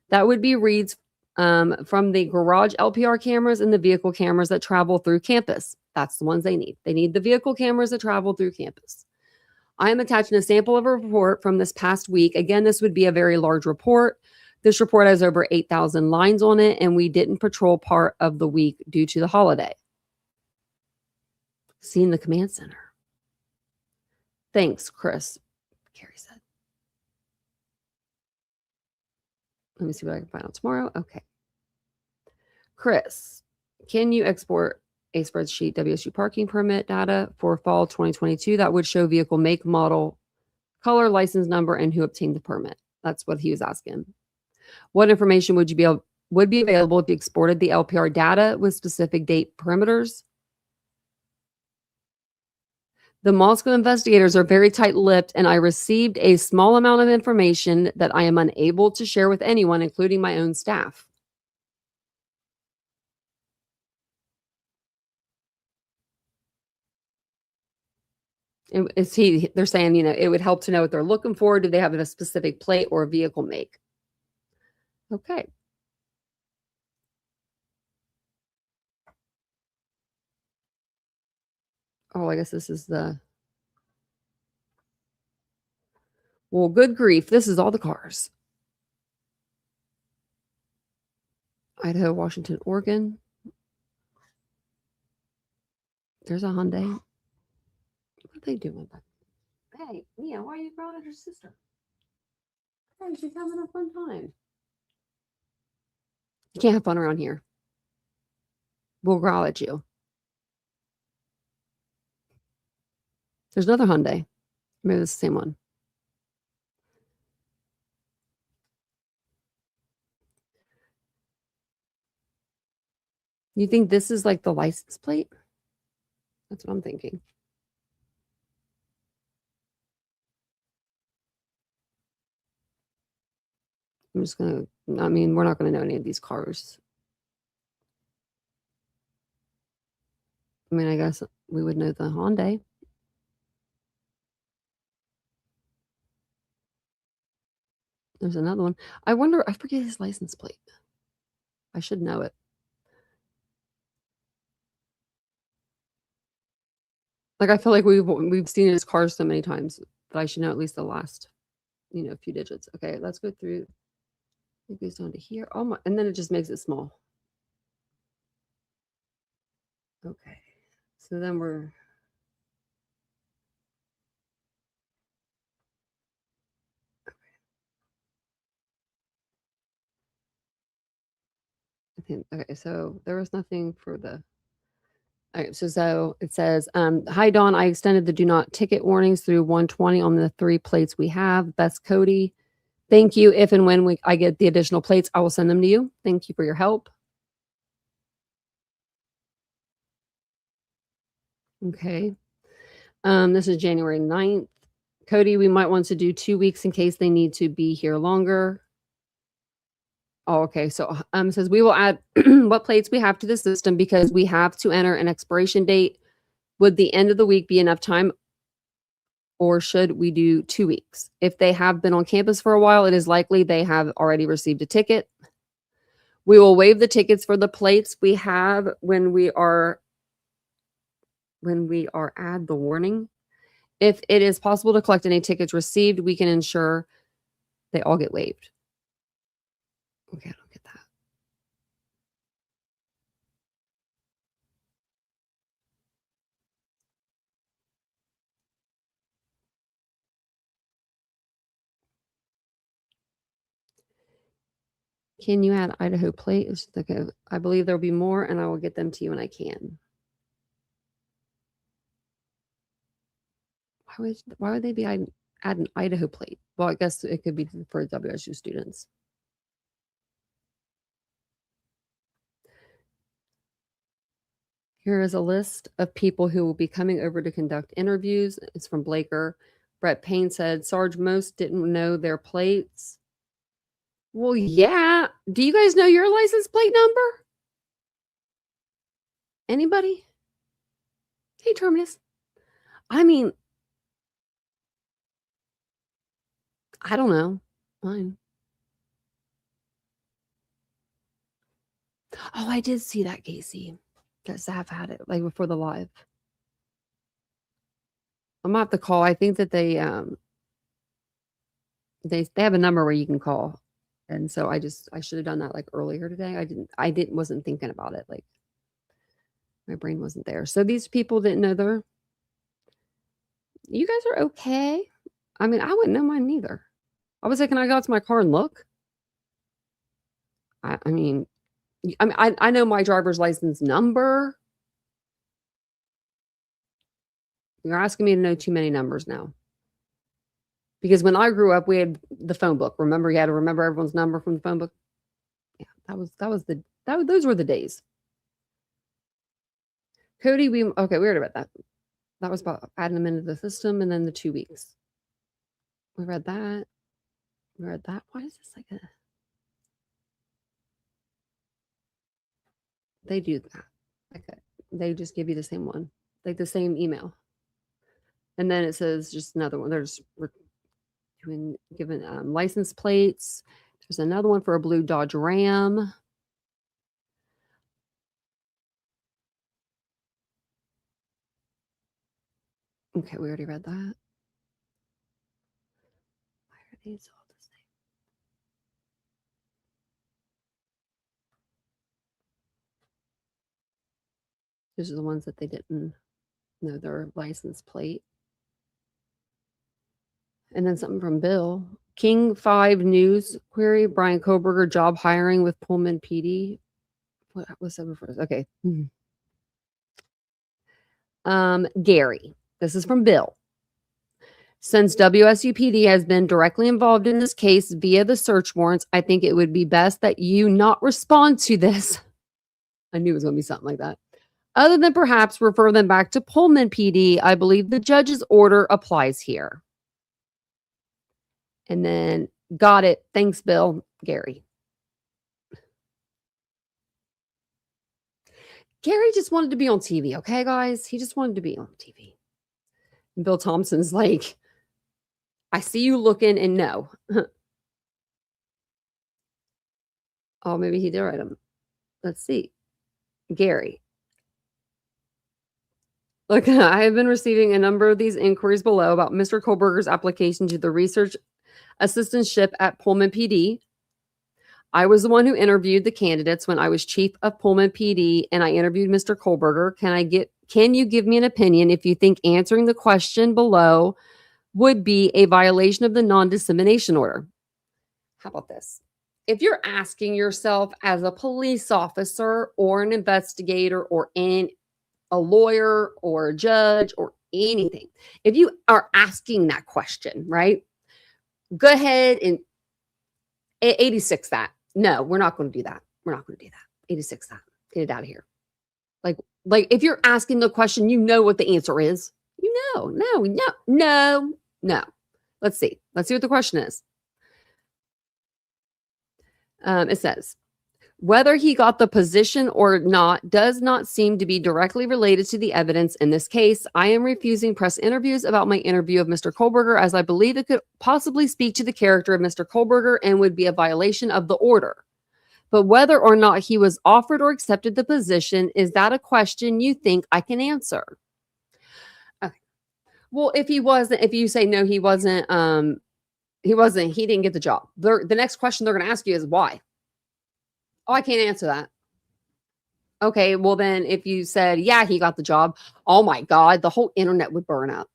That would be reads from the garage LPR cameras and the vehicle cameras that travel through campus. That's the ones they need. They need the vehicle cameras that travel through campus. I am attaching a sample of a report from this past week. Again, this would be a very large report. This report has over 8,000 lines on it, and we didn't patrol part of the week due to the holiday. Seen the command center. Thanks, Chris, Carrie said. Let me see what I can find out tomorrow. Okay. Chris, can you export a spreadsheet WSU parking permit data for fall 2022 that would show vehicle make, model, color, license number, and who obtained the permit? That's what he was asking. What information would be available if you exported the LPR data with specific date parameters? The Moscow investigators are very tight-lipped, and I received a small amount of information that I am unable to share with anyone, including my own staff. They're saying, it would help to know what they're looking for. Do they have a specific plate or a vehicle make? Okay. Oh, I guess this is well, good grief. This is all the cars. Idaho, Washington, Oregon. There's a Hyundai. What are they doing? Hey, Mia, why are you growling at your sister? Hey, she's having a fun time. You can't have fun around here. We'll growl at you. There's another Hyundai. Maybe it's the same one. You think this is like the license plate? That's what I'm thinking. I'm just going to, we're not going to know any of these cars. I guess we would know the Hyundai. There's another one. I forget his license plate. I should know it. Like, I feel like we've seen his cars so many times, but I should know at least the last, few digits. Okay, let's go through. It goes down to here. Oh my, and then it just makes it small. Okay, so then we're. Okay, so there was nothing for the. All right, so it says, hi, Dawn. I extended the do not ticket warnings through 120 on the 3 plates we have. Best Cody. Thank you. If and when I get the additional plates, I will send them to you. Thank you for your help. Okay. This is January 9th. Cody, we might want to do 2 weeks in case they need to be here longer. Oh, okay. So it says we will add what plates we have to the system because we have to enter an expiration date. Would the end of the week be enough time? or should we do 2 weeks? If they have been on campus for a while, it is likely they have already received a ticket. We will waive the tickets for the plates we have when we are add the warning. If it is possible to collect any tickets received, we can ensure they all get waived. Okay, I don't get that. Can you add Idaho plate? Okay, I believe there will be more, and I will get them to you when I can. Why would they be add an Idaho plate? Well, I guess it could be for WSU students. Here is a list of people who will be coming over to conduct interviews. It's from Blaker. Brett Payne said, Sarge, most didn't know their plates. Well, yeah. Do you guys know your license plate number? Anybody? Hey, Terminus. I mean, I don't know. Mine. Oh, I did see that, Casey. That Zaf had it like before the live. I'm gonna have to call. I think that they have a number where you can call. And so I should have done that like earlier today. Wasn't thinking about it. Like my brain wasn't there. So these people didn't know you guys are okay. I mean, I wouldn't know mine either. I was like, can I go out to my car and look? I mean, I know my driver's license number. You're asking me to know too many numbers now. Because when I grew up, we had the phone book. Remember, you had to remember everyone's number from the phone book. Yeah, those were the days. Cody, we heard about that. That was about adding them into the system, and then the 2 weeks. We read that. Why is this like a? They do that. Okay, they just give you the same one, like the same email, and then it says just another one. They're just given license plates. There's another one for a blue Dodge Ram. Okay, we already read that. Why are these all the same? These are the ones that they didn't know their license plate. And then something from Bill. King 5 News query, Brian Koberger, job hiring with Pullman PD. What was that before? Okay. Gary. This is from Bill. Since WSUPD has been directly involved in this case via the search warrants, I think it would be best that you not respond to this. I knew it was going to be something like that. Other than perhaps refer them back to Pullman PD, I believe the judge's order applies here. And then, got it. Thanks, Bill. Gary. Gary just wanted to be on TV, okay, guys? He just wanted to be on TV. And Bill Thompson's like, I see you looking and no. Oh, maybe he did write him. Let's see. Gary. Look, I have been receiving a number of these inquiries below about Mr. Kohlberger's application to the research assistantship at Pullman PD. I was the one who interviewed the candidates when I was chief of Pullman PD, and I interviewed Mr. Kohlberger. Can you give me an opinion if you think answering the question below would be a violation of the non-dissemination order? How about this? If you're asking yourself as a police officer or an investigator or a lawyer or a judge or anything, if you are asking that question, right? Go ahead and 86 that. No, we're not going to do that. We're not going to do that. 86 that. Get it out of here. Like if you're asking the question, you know what the answer is. No. Let's see. Let's see what the question is. It says, Whether he got the position or not does not seem to be directly related to the evidence in this case. I am refusing press interviews about my interview of Mr. Kohlberger as I believe it could possibly speak to the character of Mr. Kohlberger and would be a violation of the order. But whether or not he was offered or accepted the position, is that a question you think I can answer? Okay. Well, if you say no, he didn't get the job. The next question they're going to ask you is why? Oh, I can't answer that. Okay, well then if you said, yeah, he got the job, oh my God, the whole internet would burn up.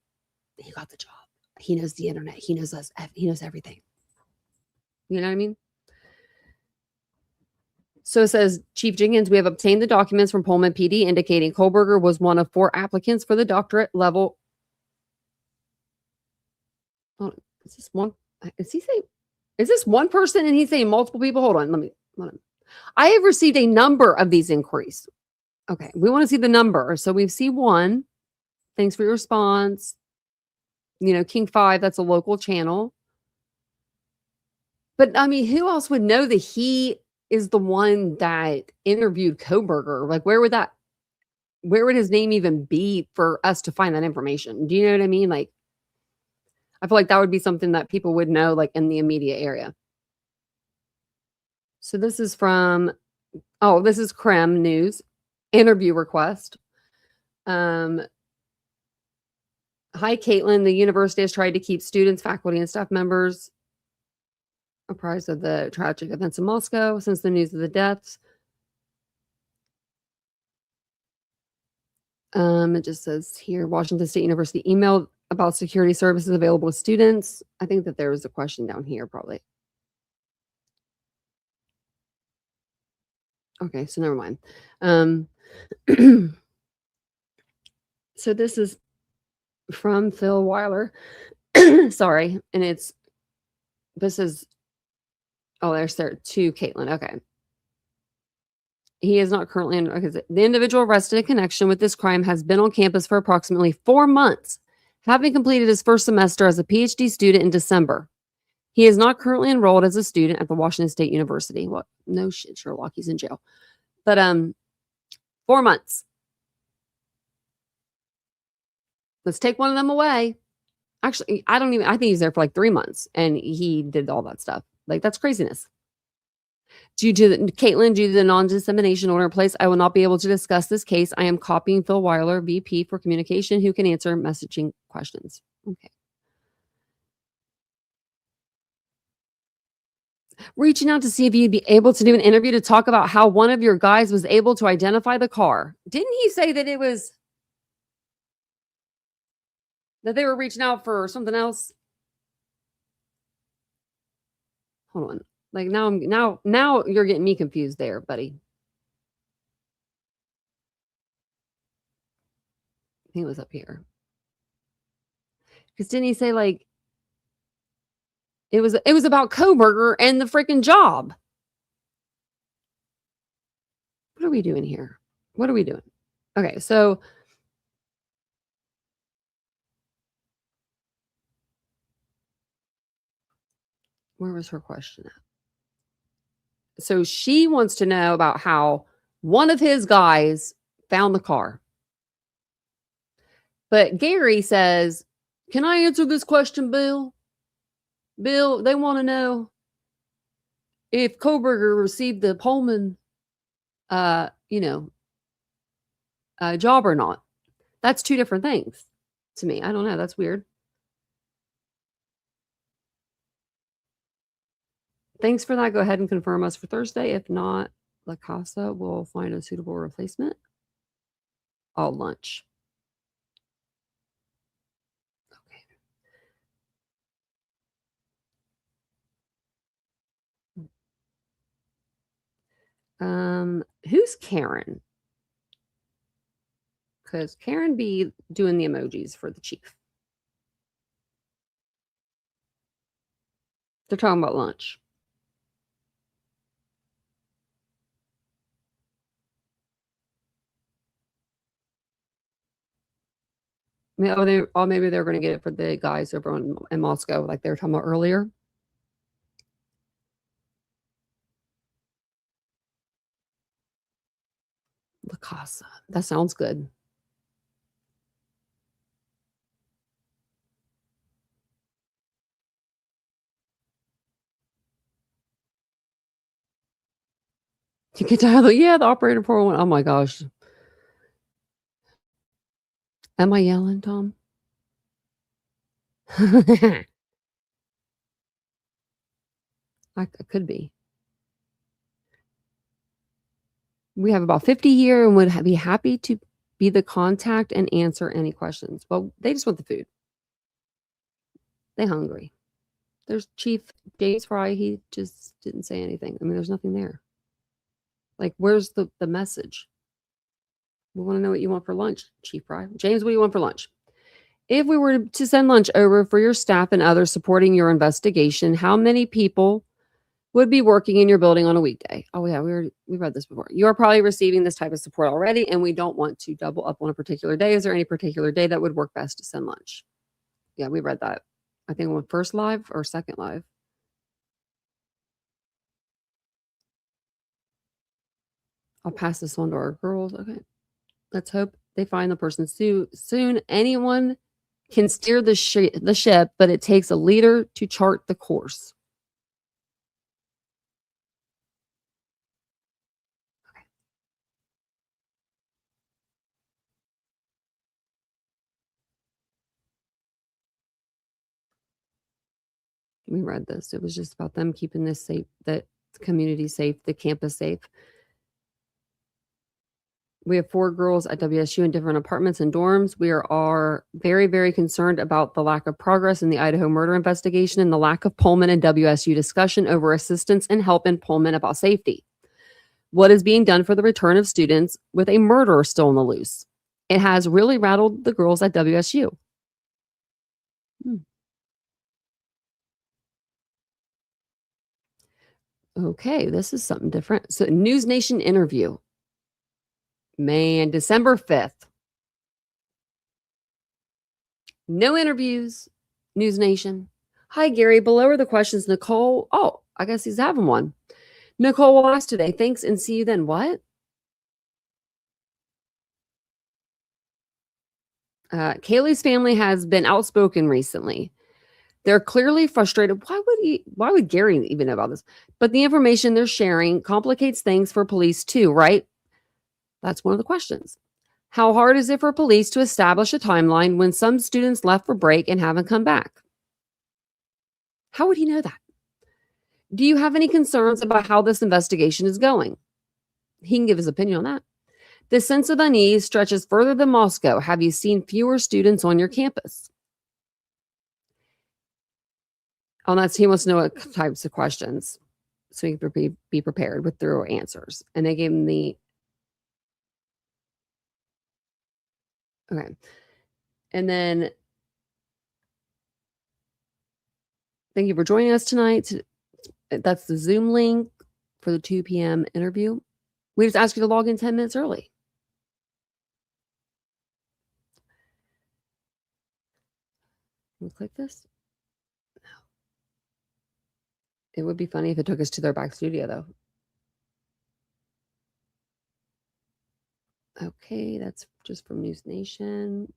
He got the job. He knows the internet. He knows us. He knows everything. You know what I mean? So it says, Chief Jenkins, we have obtained the documents from Pullman PD indicating Kohlberger was one of 4 applicants for the doctorate level. Oh, is this one? Is this one person and he's saying multiple people? Hold on. I have received a number of these inquiries. Okay, we want to see the number. So we see 1. Thanks for your response. King 5, that's a local channel. But I mean, who else would know that he is the one that interviewed Kohlberger? Like, where would his name even be for us to find that information? Do you know what I mean? Like, I feel like that would be something that people would know, like, in the immediate area. So this is this is Creme News. Interview request. Hi, Caitlin. The university has tried to keep students, faculty, and staff members apprised of the tragic events in Moscow since the news of the deaths. It just says here, Washington State University emailed about security services available to students. I think that there was a question down here, probably. Okay, so never mind. So this is from Phil Weiler. Sorry, and this is there's there to Caitlin. Okay. He is not currently in. Okay, the individual arrested in connection with this crime has been on campus for approximately 4 months, having completed his first semester as a PhD student in December. He is not currently enrolled as a student at the Washington State University. What? No shit, Sherlock. He's in jail. But 4 months. Let's take one of them away. Actually, I think he's there for like 3 months and he did all that stuff. Like, that's craziness. Caitlin, due to the non-dissemination order in place, I will not be able to discuss this case. I am copying Phil Weiler, VP for Communication, who can answer messaging questions. Okay. Reaching out to see if you'd be able to do an interview to talk about how one of your guys was able to identify the car. Didn't he say that that they were reaching out for something else? Hold on. Like, now you're getting me confused there, buddy. I think it was up here. Because didn't he say, like, it was about Kohlberger and the freaking job? What are we doing here? What are we doing? Okay, so where was her question at? So she wants to know about how one of his guys found the car. But Gary says, can I answer this question, Bill? Bill, they want to know if Kohlberger received the Pullman, job or not. That's 2 different things to me. I don't know. That's weird. Thanks for that. Go ahead and confirm us for Thursday. If not, La Casa will find a suitable replacement. All lunch. Okay. Who's Karen? Because Karen be doing the emojis for the chief. They're talking about lunch. Maybe they're going to get it for the guys over in Moscow, like they were talking about earlier. La Casa. That sounds good. You get to yeah, the operator 401. Oh my gosh. Am I yelling, Tom? I could be. We have about 50 here and would be happy to be the contact and answer any questions. Well, they just want the food. They hungry. There's Chief James Fry. He just didn't say anything. I mean, there's nothing there. Like, where's the message? We want to know what you want for lunch, Chief Fry. James, what do you want for lunch? If we were to send lunch over for your staff and others supporting your investigation, how many people would be working in your building on a weekday? Oh yeah, we read this before. You are probably receiving this type of support already, and we don't want to double up on a particular day. Is there any particular day that would work best to send lunch? Yeah, we read that. I think on first live or second live. I'll pass this on to our girls. Okay. Let's hope they find the person soon. Anyone can steer the ship, but it takes a leader to chart the course. We read this. It was just about them keeping this safe, the community safe, the campus safe. We have 4 girls at WSU in different apartments and dorms. We are very, very concerned about the lack of progress in the Idaho murder investigation and the lack of Pullman and WSU discussion over assistance and help in Pullman about safety. What is being done for the return of students with a murderer still on the loose? It has really rattled the girls at WSU. Okay, this is something different. So, News Nation interview. Man, December 5th. No interviews, News Nation. Hi, Gary. Below are the questions Nicole. Oh, I guess he's having one. Nicole will ask today. Thanks and see you then. What? Kaylee's family has been outspoken recently. They're clearly frustrated. Why would Gary even know about this? But the information they're sharing complicates things for police too, right? That's one of the questions. How hard is it for police to establish a timeline when some students left for break and haven't come back? How would he know that? Do you have any concerns about how this investigation is going? He can give his opinion on that. The sense of unease stretches further than Moscow. Have you seen fewer students on your campus? Oh, he wants to know what types of questions so he can be prepared with thorough answers. And they gave him okay. And then thank you for joining us tonight. That's the Zoom link for the 2 p.m. interview. We just ask you to log in 10 minutes early. Can we click this? No. It would be funny if it took us to their back studio, though. Okay, that's just from News Nation.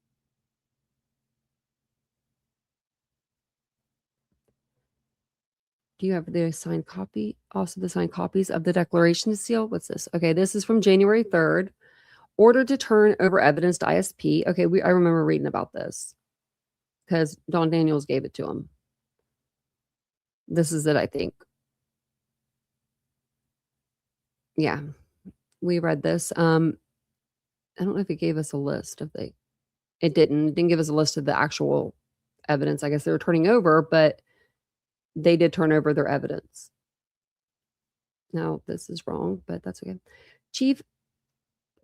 Do you have the signed copy? Also, the signed copies of the declaration to seal? What's this? Okay, this is from January 3rd. Order to turn over evidence to ISP. Okay, I remember reading about this because Don Daniels gave it to him. This is it, I think. Yeah, we read this. I don't know if it gave us a list of it didn't give us a list of the actual evidence. I guess they were turning over, but they did turn over their evidence. Now, this is wrong, but that's okay. Chief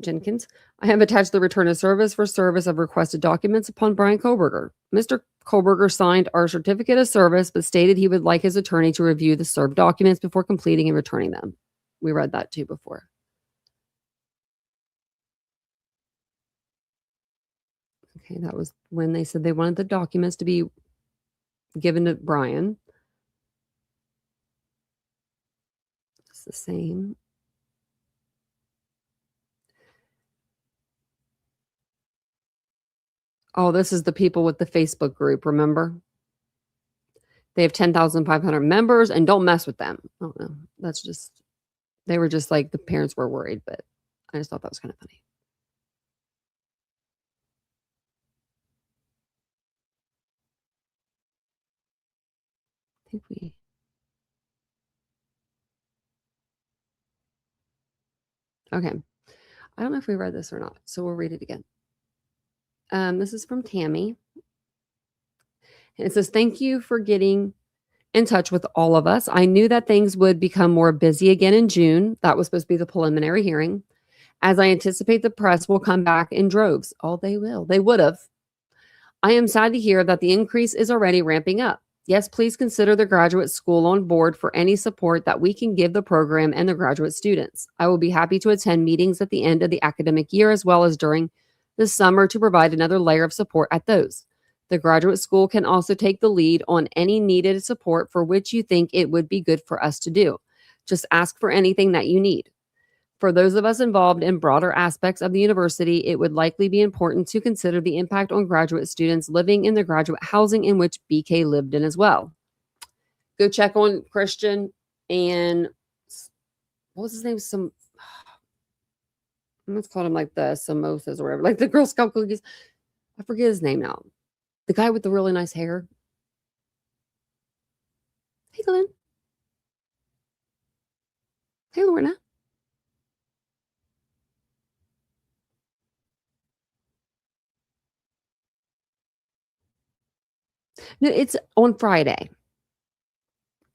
Jenkins, I have attached the return of service for service of requested documents upon Brian Koberger. Mr. Koberger signed our certificate of service, but stated he would like his attorney to review the served documents before completing and returning them. We read that too before. Okay, that was when they said they wanted the documents to be given to Brian. It's the same. Oh, this is the people with the Facebook group, remember? They have 10,500 members and don't mess with them. I don't know. That's just, they were just like, the parents were worried, but I just thought that was kind of funny. I think we, okay. I don't know if we read this or not, so we'll read it again. This is from Tammy. And it says, thank you for getting in touch with all of us. I knew that things would become more busy again in June. That was supposed to be the preliminary hearing. As I anticipate the press will come back in droves. Oh, they will. They would have. I am sad to hear that the increase is already ramping up. Yes, please consider the graduate school on board for any support that we can give the program and the graduate students. I will be happy to attend meetings at the end of the academic year as well as during the summer to provide another layer of support at those. The graduate school can also take the lead on any needed support for which you think it would be good for us to do. Just ask for anything that you need. For those of us involved in broader aspects of the university, it would likely be important to consider the impact on graduate students living in the graduate housing in which BK lived in as well. Go check on Christian and what was his name? Let's call him like the samosas or whatever, like the Girl Scout cookies. I forget his name now. The guy with the really nice hair. Hey, Glenn. Hey, Lorna. No, it's on Friday.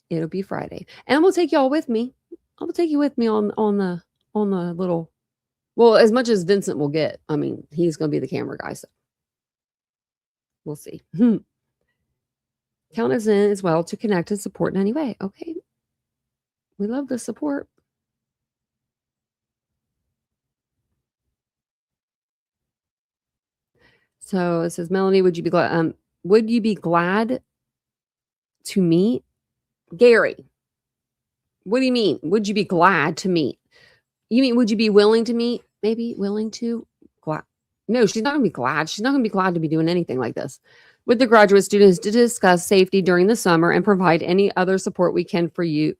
It'll be Friday, and I'm gonna take y'all with me. I'm gonna take you with me on the little. Well, as much as Vincent will get. I mean, he's gonna be the camera guy, so we'll see. Count us in as well to connect and support in any way. Okay, we love the support. So it says, Melanie, would you be glad? Would you be glad to meet Gary? What do you mean? Would you be glad to meet? You mean would you be willing to meet? Maybe willing to glad. No, she's not gonna be glad. She's not gonna be glad to be doing anything like this. With the graduate students to discuss safety during the summer and provide any other support we can for you.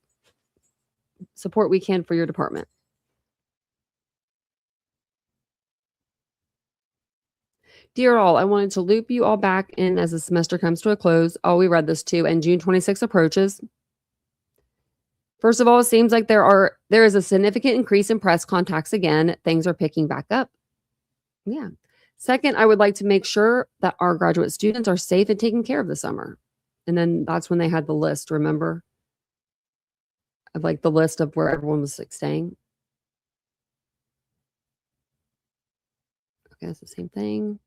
Support we can for your department. Dear all, I wanted to loop you all back in as the semester comes to a close. Oh, we read this too, and June 26th approaches. First of all, it seems like there is a significant increase in press contacts again. Things are picking back up. Yeah. Second, I would like to make sure that our graduate students are safe and taken care of this summer. And then that's when they had the list, remember? Of like the list of where everyone was like staying. Okay, it's the same thing.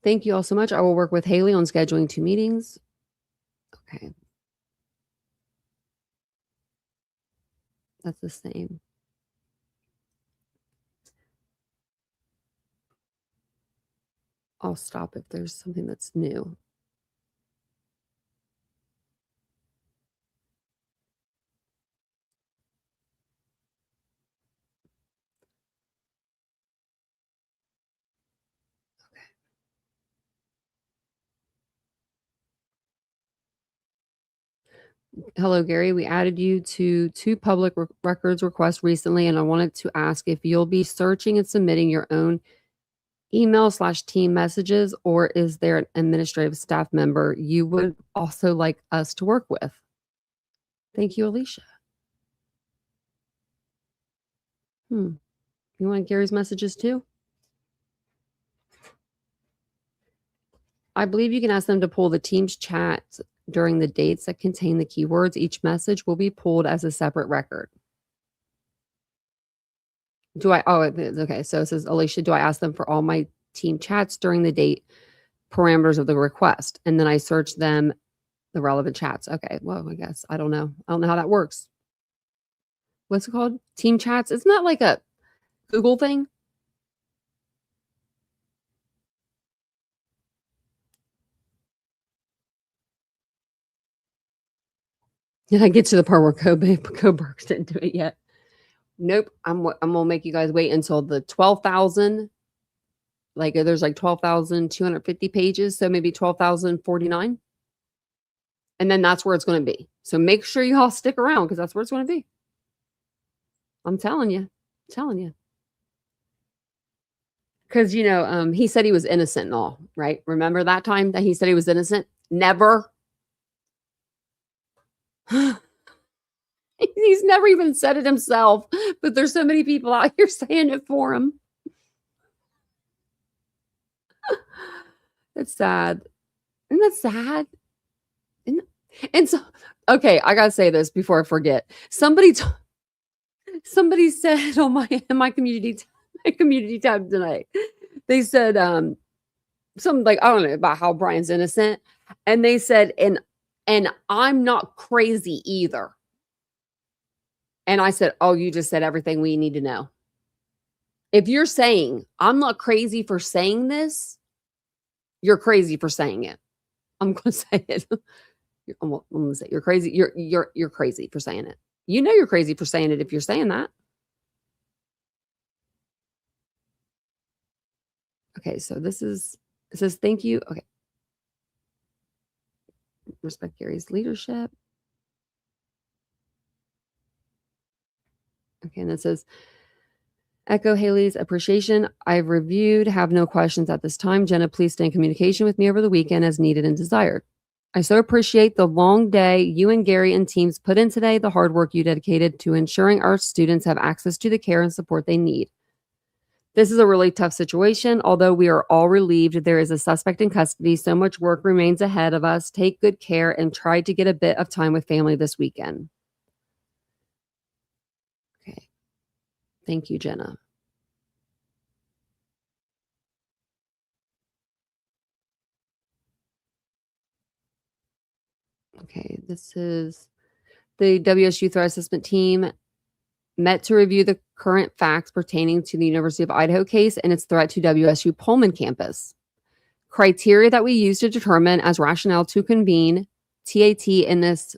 Thank you all so much. I will work with Haley on scheduling 2 meetings. Okay. That's the same. I'll stop if there's something that's new. Hello, Gary. We added you to 2 public records requests recently, and I wanted to ask if you'll be searching and submitting your own email/team messages, or is there an administrative staff member you would also like us to work with? Thank you, Alicia. You want Gary's messages too? I believe you can ask them to pull the Teams chat during the dates that contain the keywords. Each message will be pulled as a separate record. Okay. So it says, Alicia, do I ask them for all my team chats during the date parameters of the request? And then I search them, the relevant chats. Okay. Well, I guess I don't know. I don't know how that works. What's it called? Team chats? Isn't that like a Google thing? Did I get to the part where Coburg didn't do it yet? Nope. I'm gonna make you guys wait until the 12,000. Like there's like 12,250 pages, so maybe 12,049, and then that's where it's going to be. So make sure you all stick around because that's where it's going to be. I'm telling you, telling you. Because he said he was innocent and all, right? Remember that time that he said he was innocent? Never. He's never even said it himself, but there's so many people out here saying it for him. It's sad. Isn't that sad? And so, okay, I gotta say this before I forget. Somebody said on my community tab tonight. They said something like, I don't know, about how Brian's innocent, and they said, and I'm not crazy either. And I said, oh, you just said everything we need to know. If you're saying I'm not crazy for saying this, you're crazy for saying it. I'm going to say it. I'm going to say you're crazy. You're crazy for saying it. You know you're crazy for saying it if you're saying that. Okay, so it says thank you. Okay. Respect Gary's leadership. Okay, and it says echo Haley's appreciation. I've reviewed, have no questions at this time. Jenna, please stay in communication with me over the weekend as needed and desired. I so appreciate the long day you and Gary and teams put in today, the hard work you dedicated to ensuring our students have access to the care and support they need. This is a really tough situation. Although we are all relieved there is a suspect in custody, so much work remains ahead of us. Take good care and try to get a bit of time with family this weekend. Okay. Thank you, Jenna. Okay, this is the WSU Threat Assessment Team met to review the current facts pertaining to the University of Idaho case and its threat to WSU Pullman campus. Criteria that we used to determine as rationale to convene TAT in this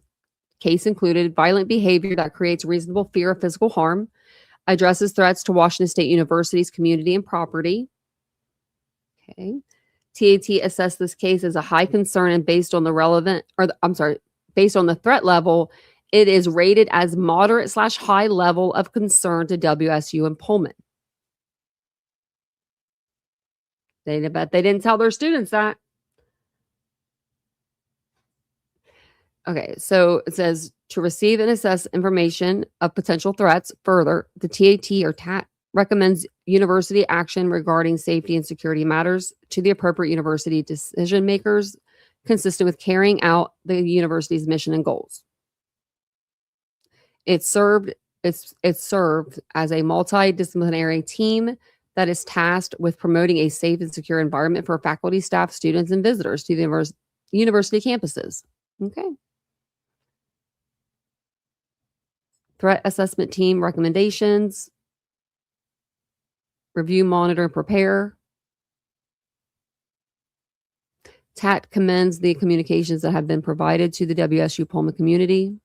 case included violent behavior that creates reasonable fear of physical harm, addresses threats to Washington State University's community and property. Okay. TAT assessed this case as a high concern and based on based on the threat level, it is rated as moderate/high level of concern to WSU and Pullman. They bet they didn't tell their students that. Okay, so it says to receive and assess information of potential threats. Further, the TAT or TAT recommends university action regarding safety and security matters to the appropriate university decision makers consistent with carrying out the university's mission and goals. It's served as a multidisciplinary team that is tasked with promoting a safe and secure environment for faculty, staff, students, and visitors to the university campuses. Okay. Threat assessment team recommendations. Review, monitor, and prepare. TAT commends the communications that have been provided to the WSU Pullman community.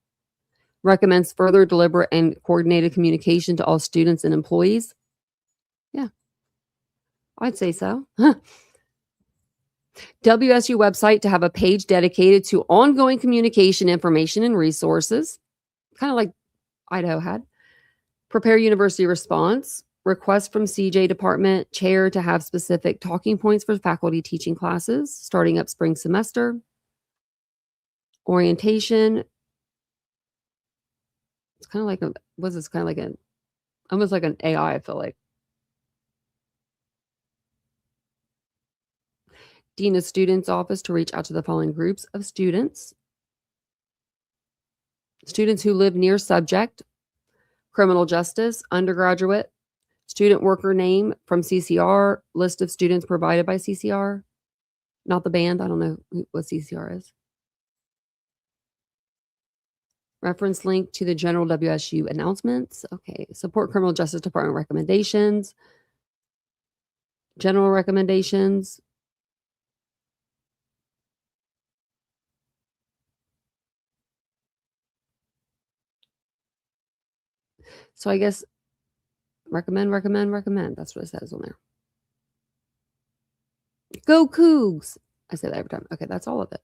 Recommends further deliberate and coordinated communication to all students and employees. Yeah, I'd say so. WSU website to have a page dedicated to ongoing communication information and resources, kind of like Idaho had. Prepare university response. Request from CJ department chair to have specific talking points for faculty teaching classes starting up spring semester. Orientation. It's kind of like almost like an AI, I feel like. Dean of Students Office to reach out to the following groups of students. Students who live near subject, criminal justice, undergraduate, student worker name from CCR, list of students provided by CCR, not the band. I don't know what CCR is. Reference link to the general WSU announcements. Okay. Support criminal justice department recommendations. General recommendations. So I guess recommend, recommend, recommend. That's what it says on there. Go Cougs. I say that every time. Okay, that's all of it.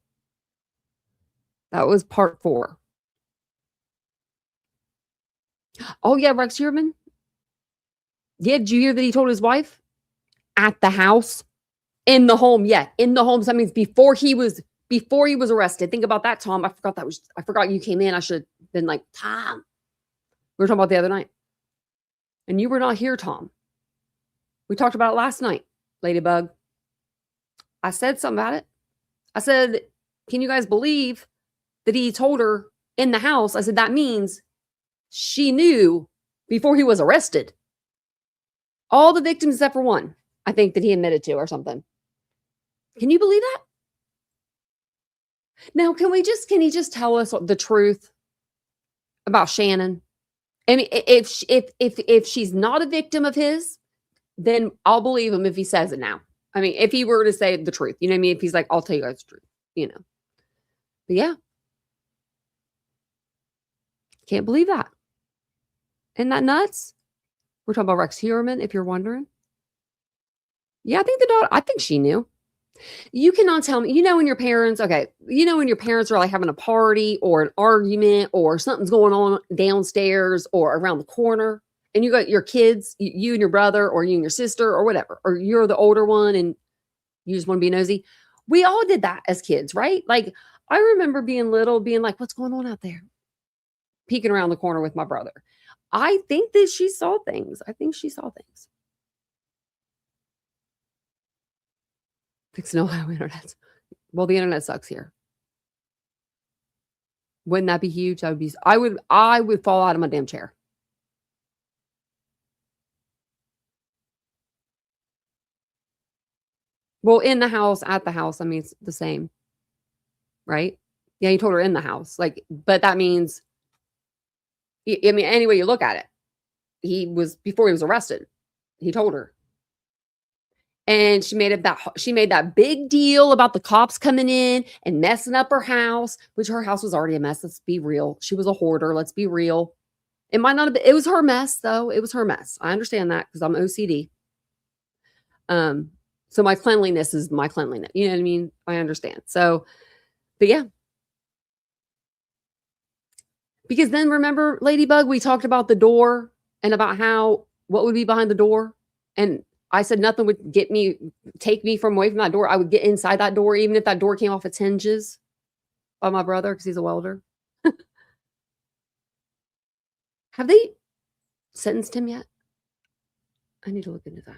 That was part 4. Oh, yeah, Rex Sherman. Yeah, did you hear that he told his wife? At the house? In the home, yeah, in the home. So that means before he was arrested. Think about that, Tom. I forgot you came in. I should have been like, Tom. We were talking about the other night. And you were not here, Tom. We talked about it last night, Ladybug. I said something about it. I said, can you guys believe that he told her in the house? I said, that means she knew before he was arrested. All the victims except for one, I think, that he admitted to or something. Can you believe that? Now, can he just tell us the truth about Shannon? I mean, if she's not a victim of his, then I'll believe him if he says it now. I mean, if he were to say the truth, you know what I mean? If he's like, I'll tell you guys the truth, you know. But yeah. Can't believe that. Isn't that nuts? We're talking about Rex Heuermann, if you're wondering. Yeah, I think she knew. You cannot tell me, when your parents, when your parents are like having a party or an argument or something's going on downstairs or around the corner, and you got your kids, you and your brother, or you and your sister, or whatever, or you're the older one and you just want to be nosy. We all did that as kids, right? Like, I remember being little, being like, what's going on out there? Peeking around the corner with my brother. I think that she saw things. Fix no Ohio internet. Well, the internet sucks here. Wouldn't that be huge? I would fall out of my damn chair. Well, in the house, at the house, I mean, it's the same, right? Yeah, he told her in the house, like, but that means, I mean, any way you look at it, before he was arrested, he told her. And she made that big deal about the cops coming in and messing up her house, which her house was already a mess. Let's be real. She was a hoarder. Let's be real. It might not have been, it was her mess though. It was her mess. I understand that because I'm OCD. So my cleanliness is my cleanliness. You know what I mean? I understand. So, but yeah. Because then remember, Ladybug, we talked about the door and about what would be behind the door. And I said nothing would take me from away from that door. I would get inside that door, even if that door came off its hinges by my brother, because he's a welder. Have they sentenced him yet? I need to look into that.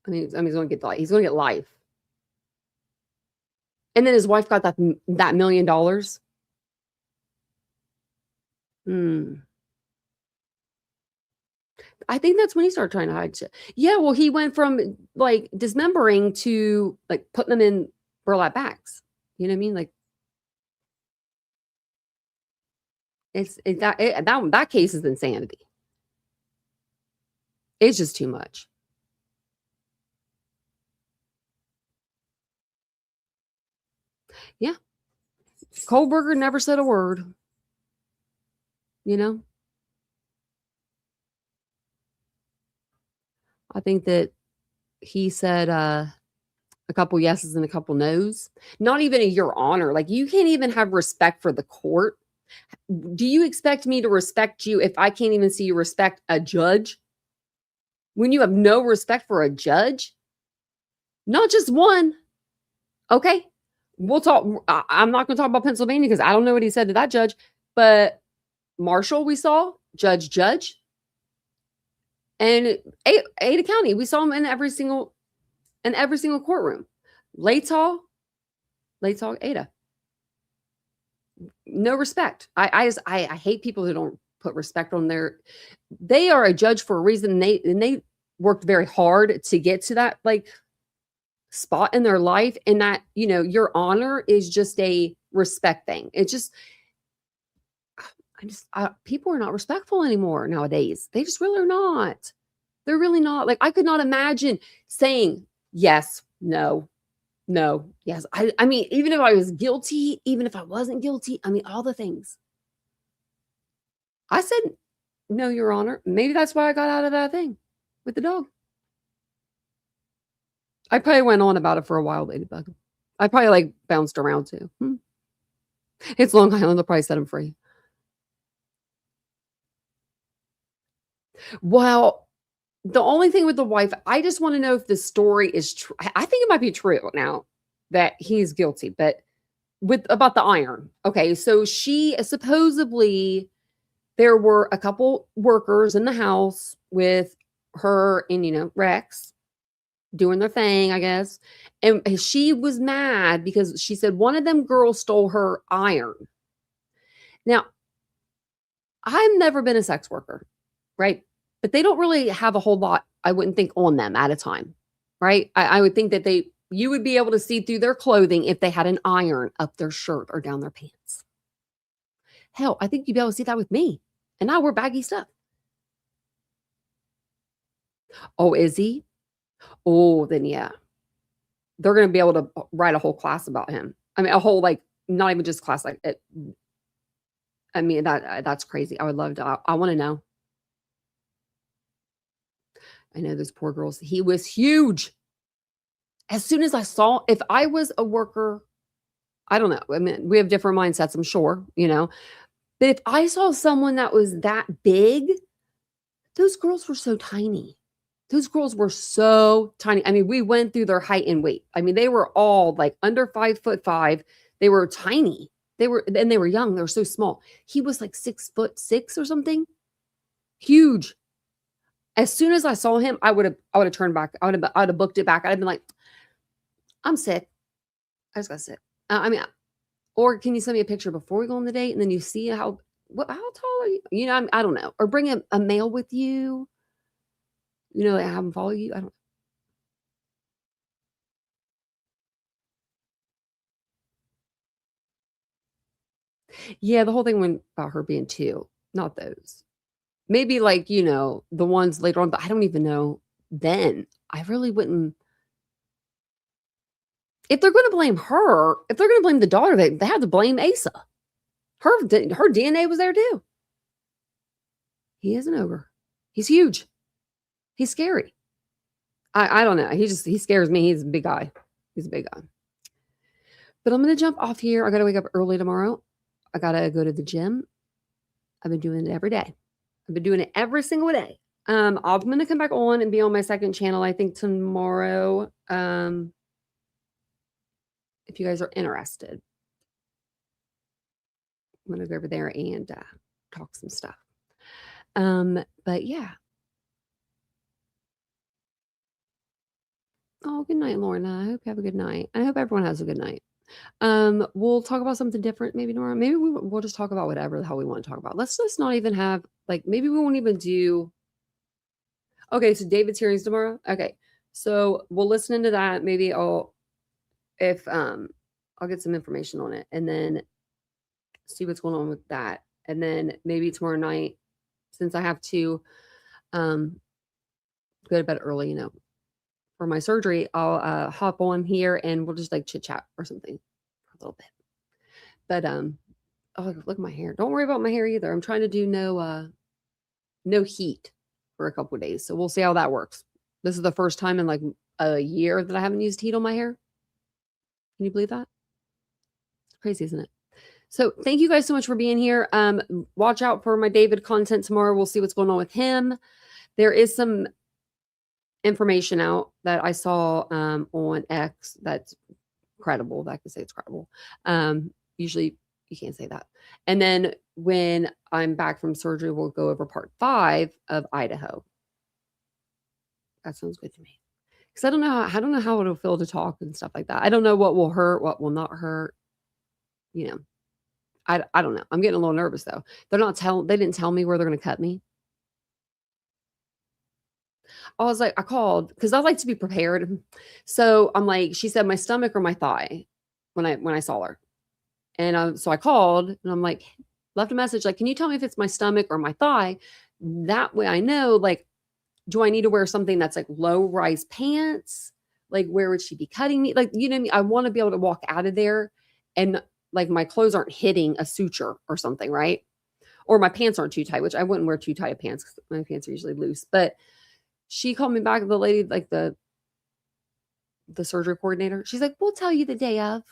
I mean, he's going to get life. And then his wife got that $1 million. I think that's when he started trying to hide shit. Yeah, well, he went from like dismembering to like putting them in burlap bags. You know what I mean? Like that case is insanity. It's just too much. Yeah. Kohlberger never said a word. You know? I think that he said a couple yeses and a couple no's. Not even a your honor. Like, you can't even have respect for the court. Do you expect me to respect you if I can't even see you respect a judge? When you have no respect for a judge? Not just one. Okay. We'll talk. I'm not going to talk about Pennsylvania because I don't know what he said to that judge. But Marshall, we saw, Judge. And Ada County, we saw him in every single courtroom. Latah, Ada. No respect. I hate people who don't put respect on they are a judge for a reason. They worked very hard to get to that like spot in their life. And that, your honor is just a respect thing. It's just, people are not respectful anymore nowadays. They just really are not. They're really not. Like, I could not imagine saying yes, no, yes. I mean, even if I was guilty, even if I wasn't guilty, I mean, all the things. I said, No, Your Honor. Maybe that's why I got out of that thing with the dog. I probably went on about it for a while, Ladybug. I probably, like, bounced around too. It's Long Island, they'll probably set him free. Well, the only thing with the wife, I just wanna know if the story is true. I think it might be true now that he's guilty, but with about the iron. Okay, so she supposedly there were a couple workers in the house with her and, Rex doing their thing, I guess, and she was mad because she said one of them girls stole her iron. Now, I've never been a sex worker, right? But they don't really have a whole lot, I wouldn't think, on them at a time, right? I would think that you would be able to see through their clothing if they had an iron up their shirt or down their pants. Hell, I think you'd be able to see that with me. And I wear baggy stuff. Oh, is he? Oh, then yeah. They're gonna be able to write a whole class about him. I mean, a whole, like, not even just class, like, I mean, that's crazy. I would love to I wanna know. I know those poor girls. He was huge. As soon as I saw if I was a worker, I don't know. I mean, we have different mindsets, I'm sure, but if I saw someone that was that big, those girls were so tiny. Those girls were so tiny. I mean, we went through their height and weight. I mean, they were all like under 5'5". They were tiny. They were young. They were so small. He was like 6'6" or something. Huge. As soon as I saw him, I would have turned back. I would have booked it back. I'd have been like, I'm sick. I just got sick. I mean, or can you send me a picture before we go on the date, and then you see how tall are you? I don't know. Or bring a male with you. Like have him follow you. I don't. Yeah, the whole thing went about her being two, not those. Maybe like the ones later on, but I don't even know. Then I really wouldn't. If they're going to blame her, if they're going to blame the daughter, they have to blame Asa. Her DNA was there too. He is an ogre. He's huge. He's scary. I don't know. He scares me. He's a big guy. He's a big guy. But I'm gonna jump off here. I gotta wake up early tomorrow. I gotta go to the gym. I've been doing it every day. I've been doing it every single day. I'm gonna come back on and be on my second channel, I think tomorrow. If you guys are interested, I'm gonna go over there and talk some stuff. But yeah. Oh, good night, Lorna. I hope you have a good night. I hope everyone has a good night. We'll talk about something different maybe tomorrow. Maybe we'll just talk about whatever the hell we want to talk about. Let's just not even have like maybe we won't even do. Okay, so David's hearings tomorrow. Okay, so we'll listen into that. Maybe I'll get some information on it and then see what's going on with that. And then maybe tomorrow night, since I have to go to bed early, for my surgery, I'll hop on here and we'll just like chit chat or something for a little bit. But oh, look at my hair. Don't worry about my hair either. I'm trying to do no heat for a couple of days. So we'll see how that works. This is the first time in like a year that I haven't used heat on my hair. Can you believe that? It's crazy, isn't it? So thank you guys so much for being here. Watch out for my David content tomorrow. We'll see what's going on with him. There is some information out that I saw on X that's credible. I can say it's credible. Usually you can't say that. And then when I'm back from surgery, we'll go over part 5 of Idaho. That sounds good to me. Because I don't know how it'll feel to talk and stuff like that. I don't know what will hurt, what will not hurt. I don't know. I'm getting a little nervous though. They didn't tell me where they're gonna cut me. I was like, I called because I like to be prepared. So I'm like, she said my stomach or my thigh when I saw her. And so I called and I'm like, left a message like, can you tell me if it's my stomach or my thigh? That way I know, like, do I need to wear something that's like low rise pants? Like, where would she be cutting me? Like, you know what I mean? I want to be able to walk out of there and like my clothes aren't hitting a suture or something, right? or my pants aren't too tight, which I wouldn't wear too tight of pants because my pants are usually loose. But she called me back, the lady, like the surgery coordinator. She's like, we'll tell you the day of.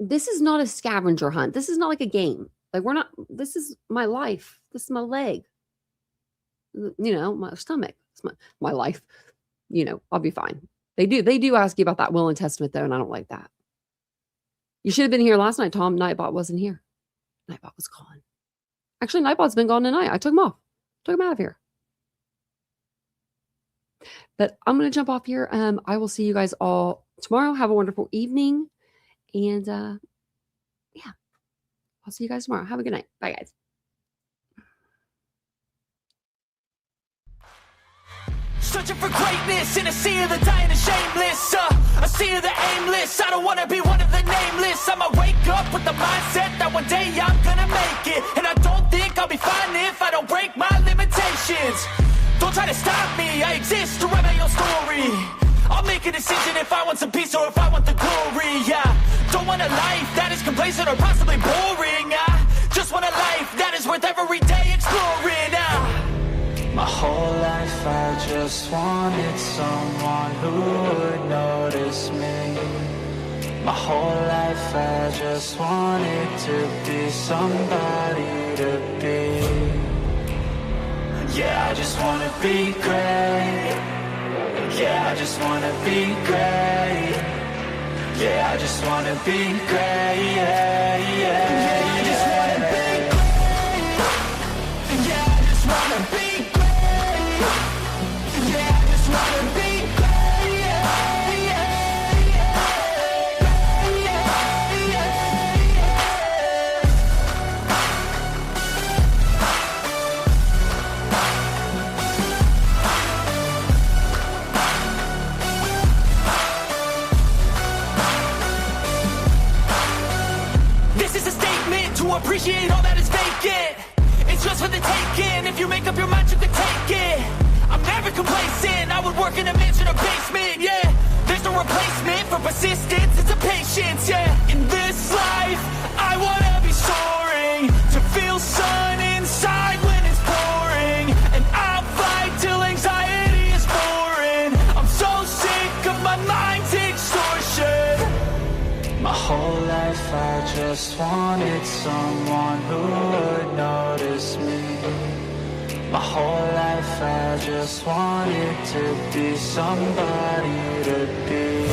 This is not a scavenger hunt. This is not like a game. Like this is my life. This is my leg. My stomach. It's my life. I'll be fine. They do ask you about that will and testament though, and I don't like that. You should have been here last night, Tom. Nightbot wasn't here. Nightbot was gone. Actually, Nightbot's been gone tonight. I took him off. Took him out of here. But I'm going to jump off here. I will see you guys all tomorrow. Have a wonderful evening. And yeah, I'll see you guys tomorrow. Have a good night. Bye, guys. Searching for greatness in a sea of the dying and shameless, a sea of the aimless. I don't wanna be one of the nameless. I'ma wake up with the mindset that one day I'm gonna make it, and I don't think I'll be fine if I don't break my limitations. Don't try to stop me, I exist to write my own story. I'll make a decision if I want some peace or if I want the glory. Yeah, don't want a life that is complacent or possibly boring. I just want a life that is worth every day exploring. My whole life I just wanted someone who would notice me. My whole life I just wanted to be somebody to be. Yeah, I just wanna be great. Yeah, I just wanna be great. Yeah, I just wanna be great. Yeah, yeah, I just wanna be great. Yeah, I just wanna be great. Yeah, I just wanna be great. Yeah, yeah, This is a statement to appreciate all that is vacant. It's just for the taking. If you make up your mind, you can take it. I'm never complacent. I would work in a mansion or basement. Yeah, there's no replacement for persistence. It's a patience. Yeah, in this life, I wanna be soaring, to feel sun inside when it's pouring, and I'll fight till anxiety is boring. I'm so sick of my mind's extortion. My whole life I just wanted someone who would notice me. My whole life I just wanted to be somebody to be.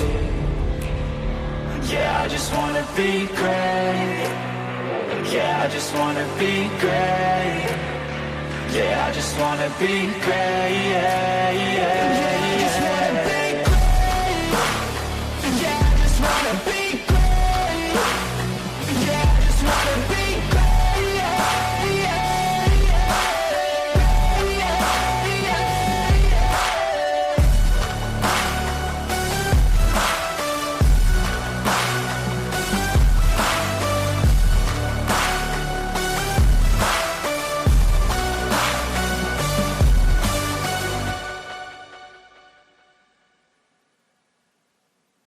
Yeah, I just wanna be great. Yeah, I just wanna be great. Yeah, I just wanna be great. Yeah, yeah.